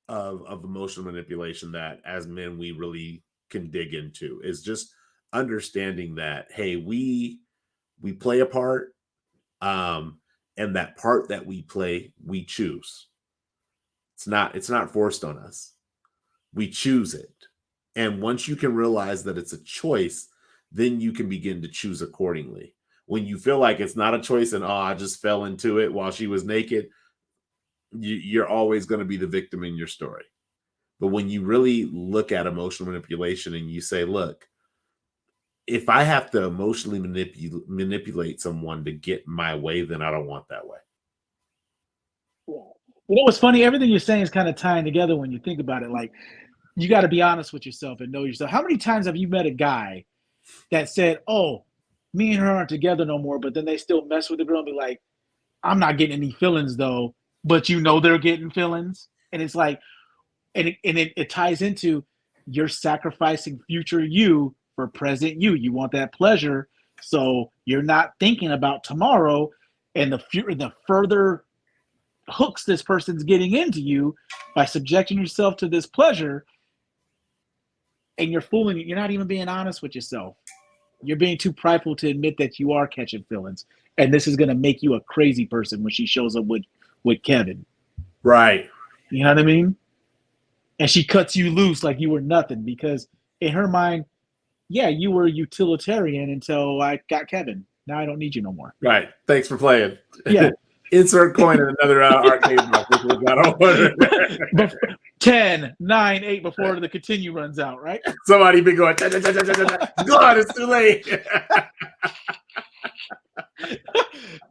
of emotional manipulation that as men we really can dig into, is just understanding that, hey, we play a part, and that part that we play, we choose. It's not forced on us. We choose it. And once you can realize that it's a choice, then you can begin to choose accordingly. When you feel like it's not a choice and, oh, I just fell into it while she was naked, you're always going to be the victim in your story. But when you really look at emotional manipulation and you say, look, if I have to emotionally manipulate someone to get my way, then I don't want that way. Yeah. You know what's funny? Everything you're saying is kind of tying together when you think about it. Like, you got to be honest with yourself and know yourself. How many times have you met a guy that said, "Oh, me and her aren't together no more," but then they still mess with the girl and be like, "I'm not getting any feelings though," but you know they're getting feelings, and it's like, it ties into you're sacrificing future you for present you. You want that pleasure, so you're not thinking about tomorrow and the further hooks this person's getting into you by subjecting yourself to this pleasure, and you're fooling. You're not even being honest with yourself. You're being too prideful to admit that you are catching feelings, and this is going to make you a crazy person when she shows up with Kevin. Right. You know what I mean? And she cuts you loose like you were nothing, because in her mind, yeah, you were utilitarian until I got Kevin. Now I don't need you no more. Right. Thanks for playing. Yeah. Insert coin in another arcade box. 10, 9, 8 before the continue runs out, right? Somebody be going, God, it's too late.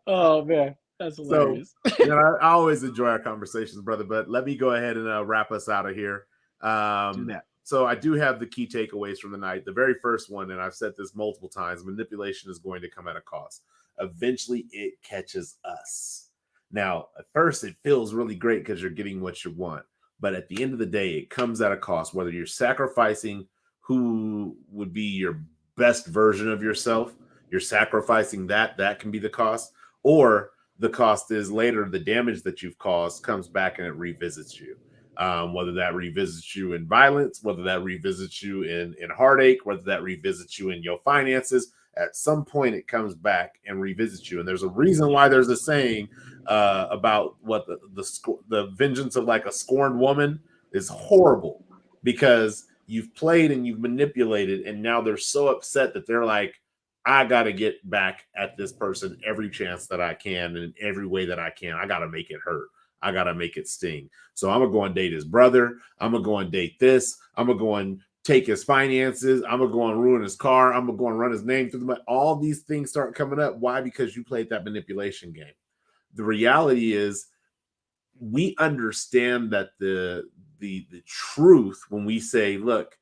Oh, man. That's hilarious. So, I always enjoy our conversations, brother, but let me go ahead and wrap us out of here. Do that. So I do have the key takeaways from the night. The very first one, and I've said this multiple times, manipulation is going to come at a cost. Eventually, it catches us. Now, at first, it feels really great because you're getting what you want. But at the end of the day, it comes at a cost, whether you're sacrificing who would be your best version of yourself, you're sacrificing that can be the cost, or the cost is later the damage that you've caused comes back and it revisits you. Whether that revisits you in violence, whether that revisits you in heartache, whether that revisits you in your finances, at some point it comes back and revisits you. And there's a reason why there's a saying about what the vengeance of like a scorned woman is horrible, because you've played and you've manipulated, and now they're so upset that they're like, I got to get back at this person every chance that I can, and in every way that I can. I got to make it hurt. I got to make it sting. So I'm going to go and date his brother. I'm going to go and date this. I'm going to go and take his finances. I'm going to go and ruin his car. I'm going to go and run his name through the mud. All these things start coming up. Why? Because you played that manipulation game. The reality is we understand that the truth when we say, look,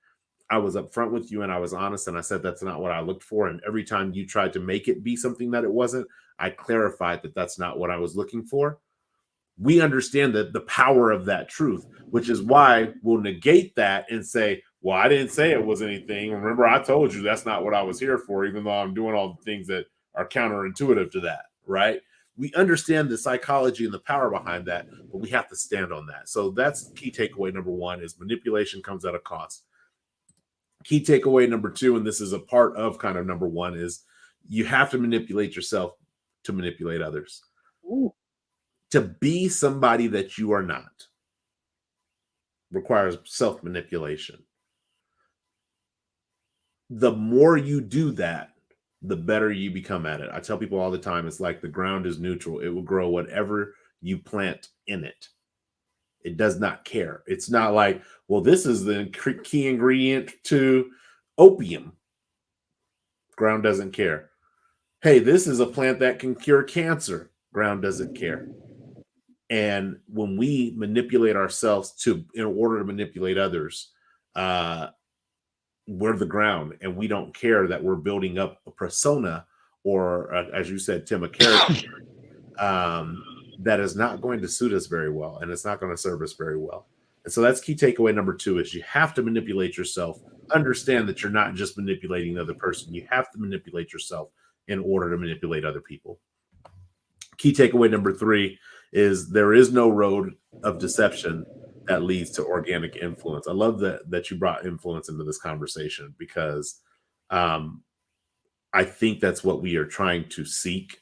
I was upfront with you and I was honest and I said that's not what I looked for. And every time you tried to make it be something that it wasn't, I clarified that that's not what I was looking for. We understand that the power of that truth, which is why we'll negate that and say, well, I didn't say it was anything. Remember, I told you that's not what I was here for, even though I'm doing all the things that are counterintuitive to that, right? We understand the psychology and the power behind that, but we have to stand on that. So that's key takeaway number one, is manipulation comes at a cost. Key takeaway number two, and this is a part of kind of number one, is you have to manipulate yourself to manipulate others. Ooh. To be somebody that you are not requires self-manipulation. The more you do that, the better you become at it. I tell people all the time, it's like the ground is neutral. It will grow whatever you plant in it. It does not care. It's not like, well, this is the key ingredient to opium. Ground doesn't care. Hey, this is a plant that can cure cancer. Ground doesn't care. And when we manipulate ourselves in order to manipulate others, we're the ground, and we don't care that we're building up a persona or, as you said, Tim, a character that is not going to suit us very well, and it's not going to serve us very well. And so that's key takeaway number two, is you have to manipulate yourself. Understand that you're not just manipulating the other person. You have to manipulate yourself in order to manipulate other people. Key takeaway number three is there is no road of deception that leads to organic influence. I love that you brought influence into this conversation, because I think that's what we are trying to seek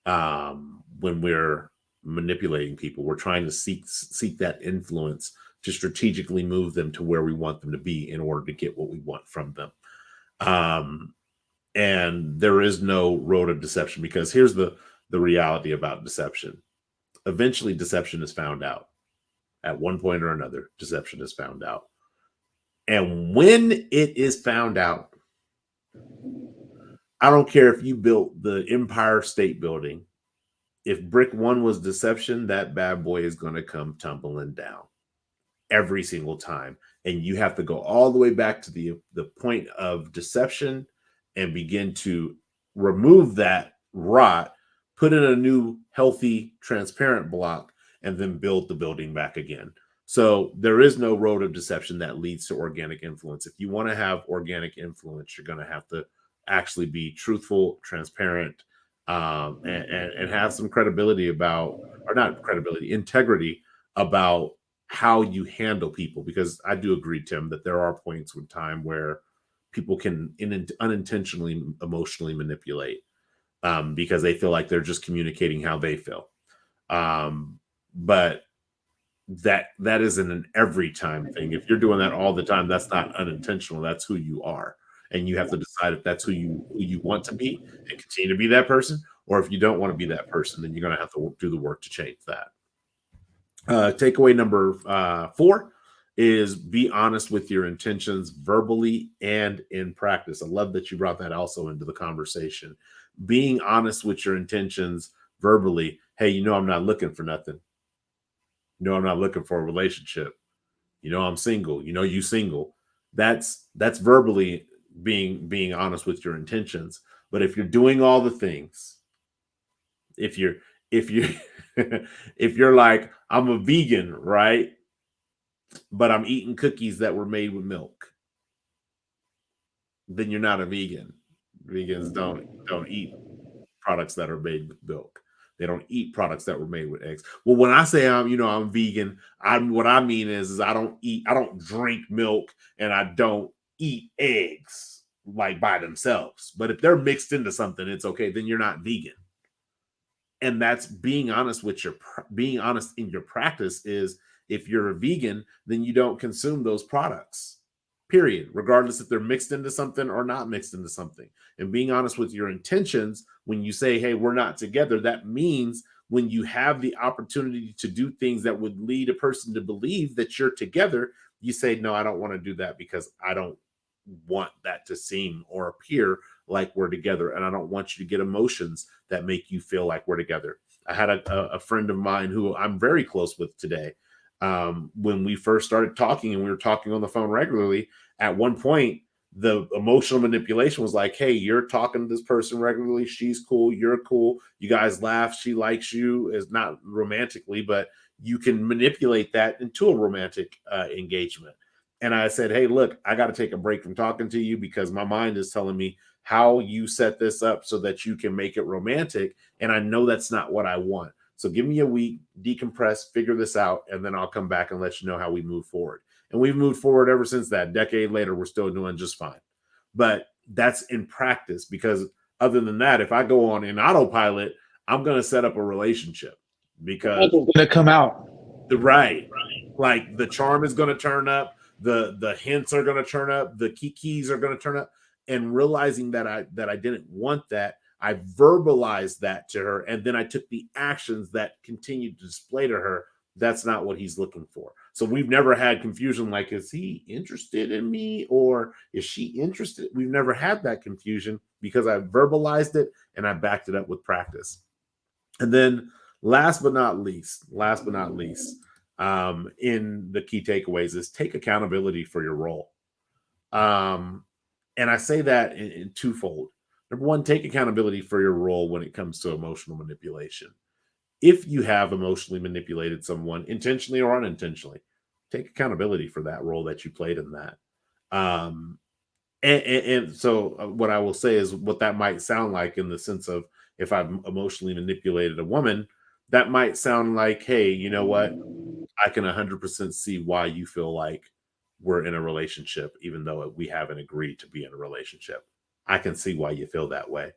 when we're manipulating people. We're trying to seek that influence to strategically move them to where we want them to be in order to get what we want from them. And there is no road of deception, because here's the reality about deception. Eventually, deception is found out. At one point or another, deception is found out. And when it is found out, I don't care if you built the Empire State Building if brick one was deception, that bad boy is going to come tumbling down every single time. And you have to go all the way back to the point of deception and begin to remove that rot, put in a new healthy, transparent block, and then build the building back again. So there is no road of deception that leads to organic influence. If you want to have organic influence, you're going to have to actually be truthful, transparent, and have some credibility about, or not credibility, integrity about how you handle people. Because I do agree, Tim, that there are points in time where people can unintentionally emotionally manipulate because they feel like they're just communicating how they feel. But that isn't an every time thing. If you're doing that all the time, that's not unintentional. That's who you are. And you have to decide if that's who you want to be and continue to be that person, or if you don't want to be that person, then you're going to have to do the work to change that. Takeaway number 4 is be honest with your intentions verbally and in practice. I love that you brought that also into the conversation. Being honest with your intentions verbally. Hey, I'm not looking for nothing. I'm not looking for a relationship. I'm single. You single. That's verbally being honest with your intentions. But if you're doing all the things, if you're if you're like, I'm a vegan, right? But I'm eating cookies that were made with milk, then you're not a vegan. Vegans don't eat products that are made with milk. They don't eat products that were made with eggs. Well, when I say I'm vegan, what I mean is I don't drink milk and I don't eat eggs like by themselves. But if they're mixed into something, it's okay. Then you're not vegan. And that's being honest in your practice. Is if you're a vegan, then you don't consume those products, period, regardless if they're mixed into something or not mixed into something. And being honest with your intentions when you say, hey, we're not together, that means when you have the opportunity to do things that would lead a person to believe that you're together, you say, no, I don't want to do that because I don't want that to seem or appear like we're together. And I don't want you to get emotions that make you feel like we're together. I had a friend of mine who I'm very close with today. When we first started talking and we were talking on the phone regularly, at one point, the emotional manipulation was like, hey, you're talking to this person regularly. She's cool. You're cool. You guys laugh. She likes you, is not romantically, but you can manipulate that into a romantic engagement. And I said, hey, look, I got to take a break from talking to you because my mind is telling me how you set this up so that you can make it romantic. And I know that's not what I want. So give me a week, decompress, figure this out, and then I'll come back and let you know how we move forward. And we've moved forward ever since that. Decade later, we're still doing just fine. But that's in practice, because other than that, if I go on in autopilot, I'm going to set up a relationship because it's going to come out. Right. Like the charm is going to turn up. The hints are going to turn up. The keys are going to turn up. And realizing that I didn't want that, I verbalized that to her, and then I took the actions that continued to display to her that's not what he's looking for. So we've never had confusion like, is he interested in me or is she interested? We've never had that confusion because I verbalized it and I backed it up with practice. And then last but not least, in the key takeaways is take accountability for your role. And I say that in twofold. Number one, take accountability for your role when it comes to emotional manipulation. If you have emotionally manipulated someone intentionally or unintentionally, take accountability for that role that you played in that. And so what I will say is what that might sound like in the sense of if I've emotionally manipulated a woman, that might sound like, hey, you know what? I can 100% see why you feel like we're in a relationship, even though we haven't agreed to be in a relationship. I can see why you feel that way.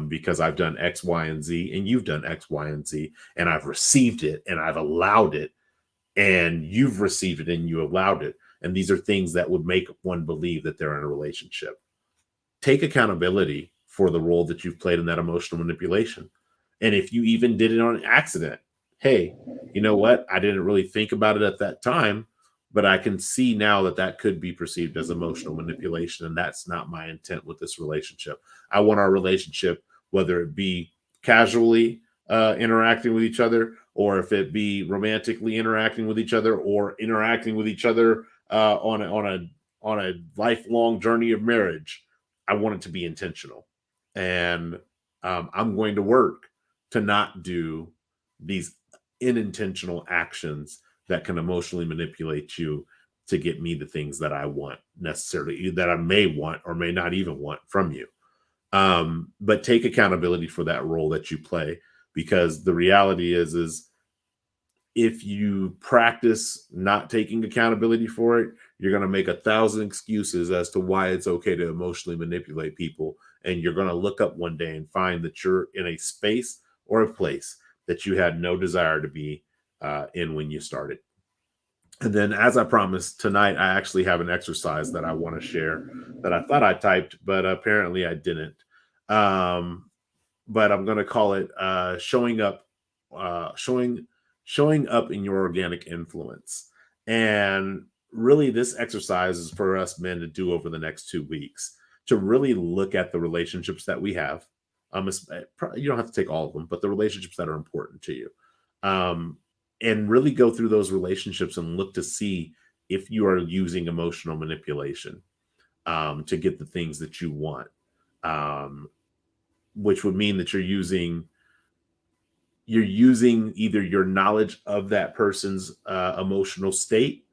Because I've done X, Y, and Z, and you've done X, Y, and Z, and I've received it and I've allowed it, and you've received it and you allowed it. And these are things that would make one believe that they're in a relationship. Take accountability for the role that you've played in that emotional manipulation. And if you even did it on accident, hey, you know what? I didn't really think about it at that time, but I can see now that that could be perceived as emotional manipulation, and that's not my intent with this relationship. I want our relationship, whether it be casually interacting with each other, or if it be romantically interacting with each other, or interacting with each other on a lifelong journey of marriage. I want it to be intentional, and I'm going to work to not do these unintentional actions that can emotionally manipulate you to get me the things that I want necessarily, that I may want or may not even want from you. But take accountability for that role that you play, because the reality is if you practice not taking accountability for it, you're going to make 1,000 excuses as to why it's okay to emotionally manipulate people. And you're going to look up one day and find that you're in a space or a place that you had no desire to be in when you started. And then, as I promised, tonight I actually have an exercise that I want to share that I thought I typed, but apparently I didn't. But I'm going to call it showing up in your organic influence. And really, this exercise is for us men to do over the next 2 weeks, to really look at the relationships that we have. You don't have to take all of them, but the relationships that are important to you. And really go through those relationships and look to see if you are using emotional manipulation to get the things that you want, which would mean that you're using either your knowledge of that person's emotional state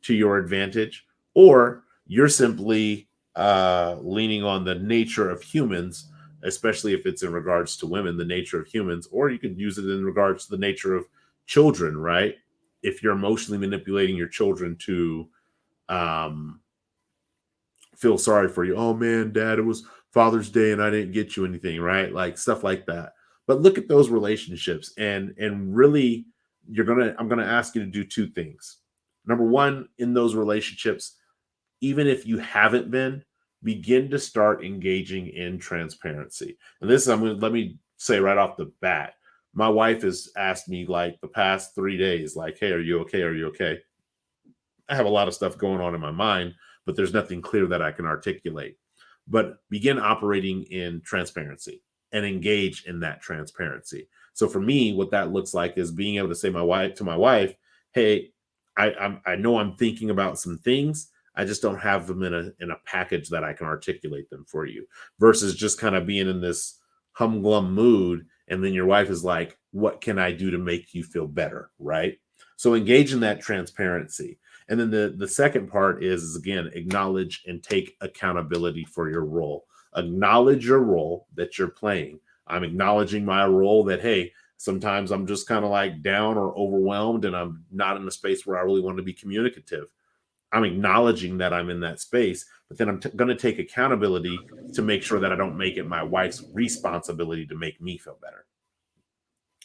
to your advantage, or you're simply leaning on the nature of humans, especially if it's in regards to women, the nature of humans, or you could use it in regards to the nature of children, right? If you're emotionally manipulating your children to feel sorry for you. Oh man, Dad, it was Father's Day and I didn't get you anything, right? Like stuff like that. But look at those relationships and really I'm gonna ask you to do 2 things. Number one, in those relationships, even if you haven't been, begin to start engaging in transparency. And this, let me say right off the bat, my wife has asked me like the past 3 days, like, hey, are you okay? Are you okay? I have a lot of stuff going on in my mind, but there's nothing clear that I can articulate. But begin operating in transparency and engage in that transparency. So for me, what that looks like is being able to say to my wife, hey, I know I'm thinking about some things. I just don't have them in a package that I can articulate them for you, versus just kind of being in this humglum mood. And then your wife is like, what can I do to make you feel better? Right. So engage in that transparency. And then the second part is again, acknowledge and take accountability for your role. Acknowledge your role that you're playing. I'm acknowledging my role that, hey, sometimes I'm just kind of like down or overwhelmed and I'm not in a space where I really want to be communicative. I'm acknowledging that I'm in that space, but then I'm going to take accountability to make sure that I don't make it my wife's responsibility to make me feel better.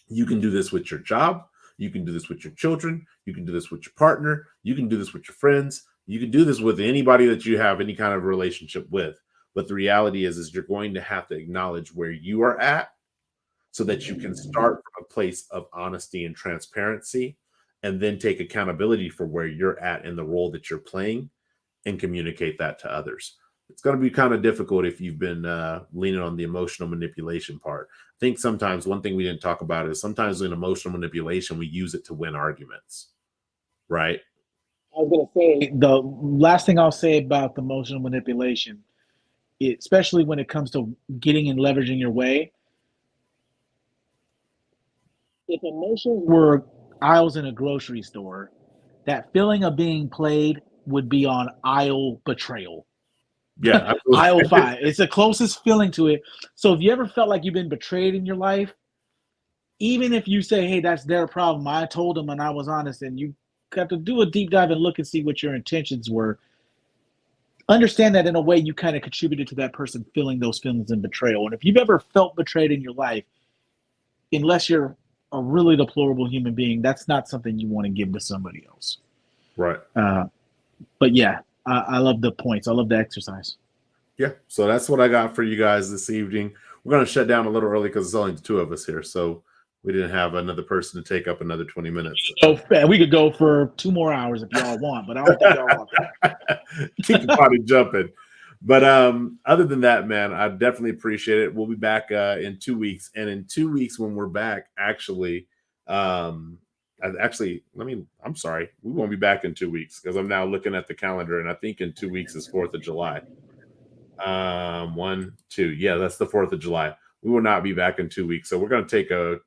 You can do this with your job. You can do this with your children. You can do this with your partner. You can do this with your friends. You can do this with anybody that you have any kind of relationship with. But the reality is you're going to have to acknowledge where you are at so that you can start from a place of honesty and transparency, and then take accountability for where you're at in the role that you're playing and communicate that to others. It's going to be kind of difficult if you've been leaning on the emotional manipulation part. I think sometimes one thing we didn't talk about is sometimes in emotional manipulation, we use it to win arguments, right? I was going to say, The last thing I'll say about the emotional manipulation, especially when it comes to getting and leveraging your way, if emotions were aisles in a grocery store, that feeling of being played would be on aisle betrayal. Yeah. Aisle 5. It's the closest feeling to it. So if you ever felt like you've been betrayed in your life, even if you say, hey, that's their problem, I told them and I was honest, and you have to do a deep dive and look and see what your intentions were, understand that in a way you kind of contributed to that person feeling those feelings of betrayal. And if you've ever felt betrayed in your life, unless you're a really deplorable human being, that's not something you want to give to somebody else. Right. But yeah, I love the points. I love the exercise. Yeah. So that's what I got for you guys this evening. We're going to shut down a little early because it's only the 2 of us here. So we didn't have another person to take up another 20 minutes. So we could go for 2 more hours if y'all want, but I don't think y'all want that. Keep the party jumping. But other than that, man, I definitely appreciate it. We'll be back in 2 weeks, and in 2 weeks when we're back, actually, I'm sorry, we won't be back in 2 weeks because I'm now looking at the calendar, and I think in 2 weeks is 4th of July. 1, 2, yeah, that's the 4th of July. We will not be back in 2 weeks, so we're going to take a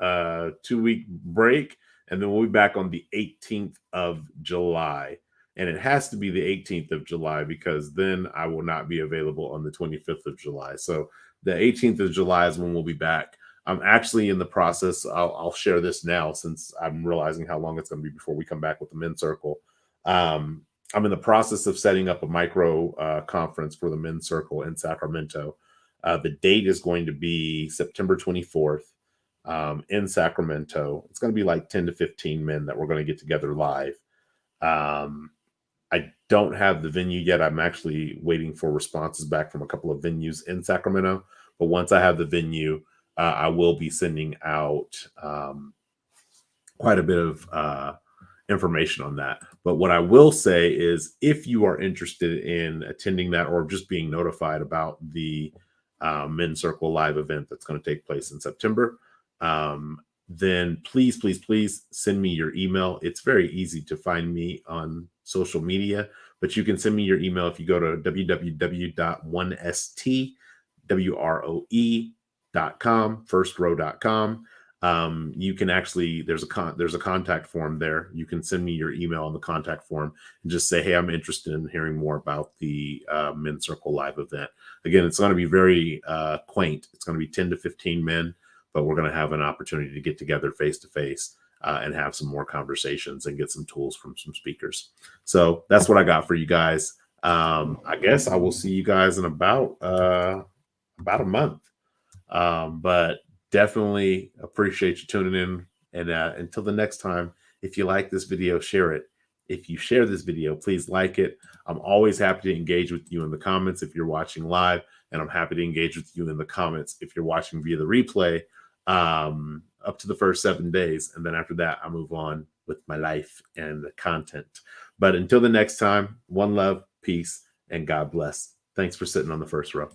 2-week break, and then we'll be back on the 18th of July. And it has to be the 18th of July because then I will not be available on the 25th of July. So the 18th of July is when we'll be back. I'm actually in the process. I'll share this now since I'm realizing how long it's going to be before we come back with the men's circle. I'm in the process of setting up a micro conference for the men's circle in Sacramento. The date is going to be September 24th. In Sacramento. It's going to be like 10 to 15 men that we're going to get together live. I don't have the venue yet. I'm actually waiting for responses back from a couple of venues in Sacramento. But once I have the venue, I will be sending out quite a bit of information on that. But what I will say is if you are interested in attending that or just being notified about the Men's Circle live event that's going to take place in September, then please send me your email. It's very easy to find me on social media, but you can send me your email if you go to www.1stwroe.com, firstrow.com. You can actually, there's a contact form there. You can send me your email on the contact form and just say, hey, I'm interested in hearing more about the Men's Circle live event. Again, it's going to be very quaint. It's going to be 10 to 15 men, but we're going to have an opportunity to get together face to face and have some more conversations and get some tools from some speakers. So that's what I got for you guys. I guess I will see you guys in about a month. But definitely appreciate you tuning in. And until the next time, if you like this video, share it. If you share this video, please like it. I'm always happy to engage with you in the comments if you're watching live, and I'm happy to engage with you in the comments if you're watching via the replay up to the first 7 days. And then after that, I move on with my life and the content. But until the next time, one love, peace, and God bless. Thanks for sitting on the first row.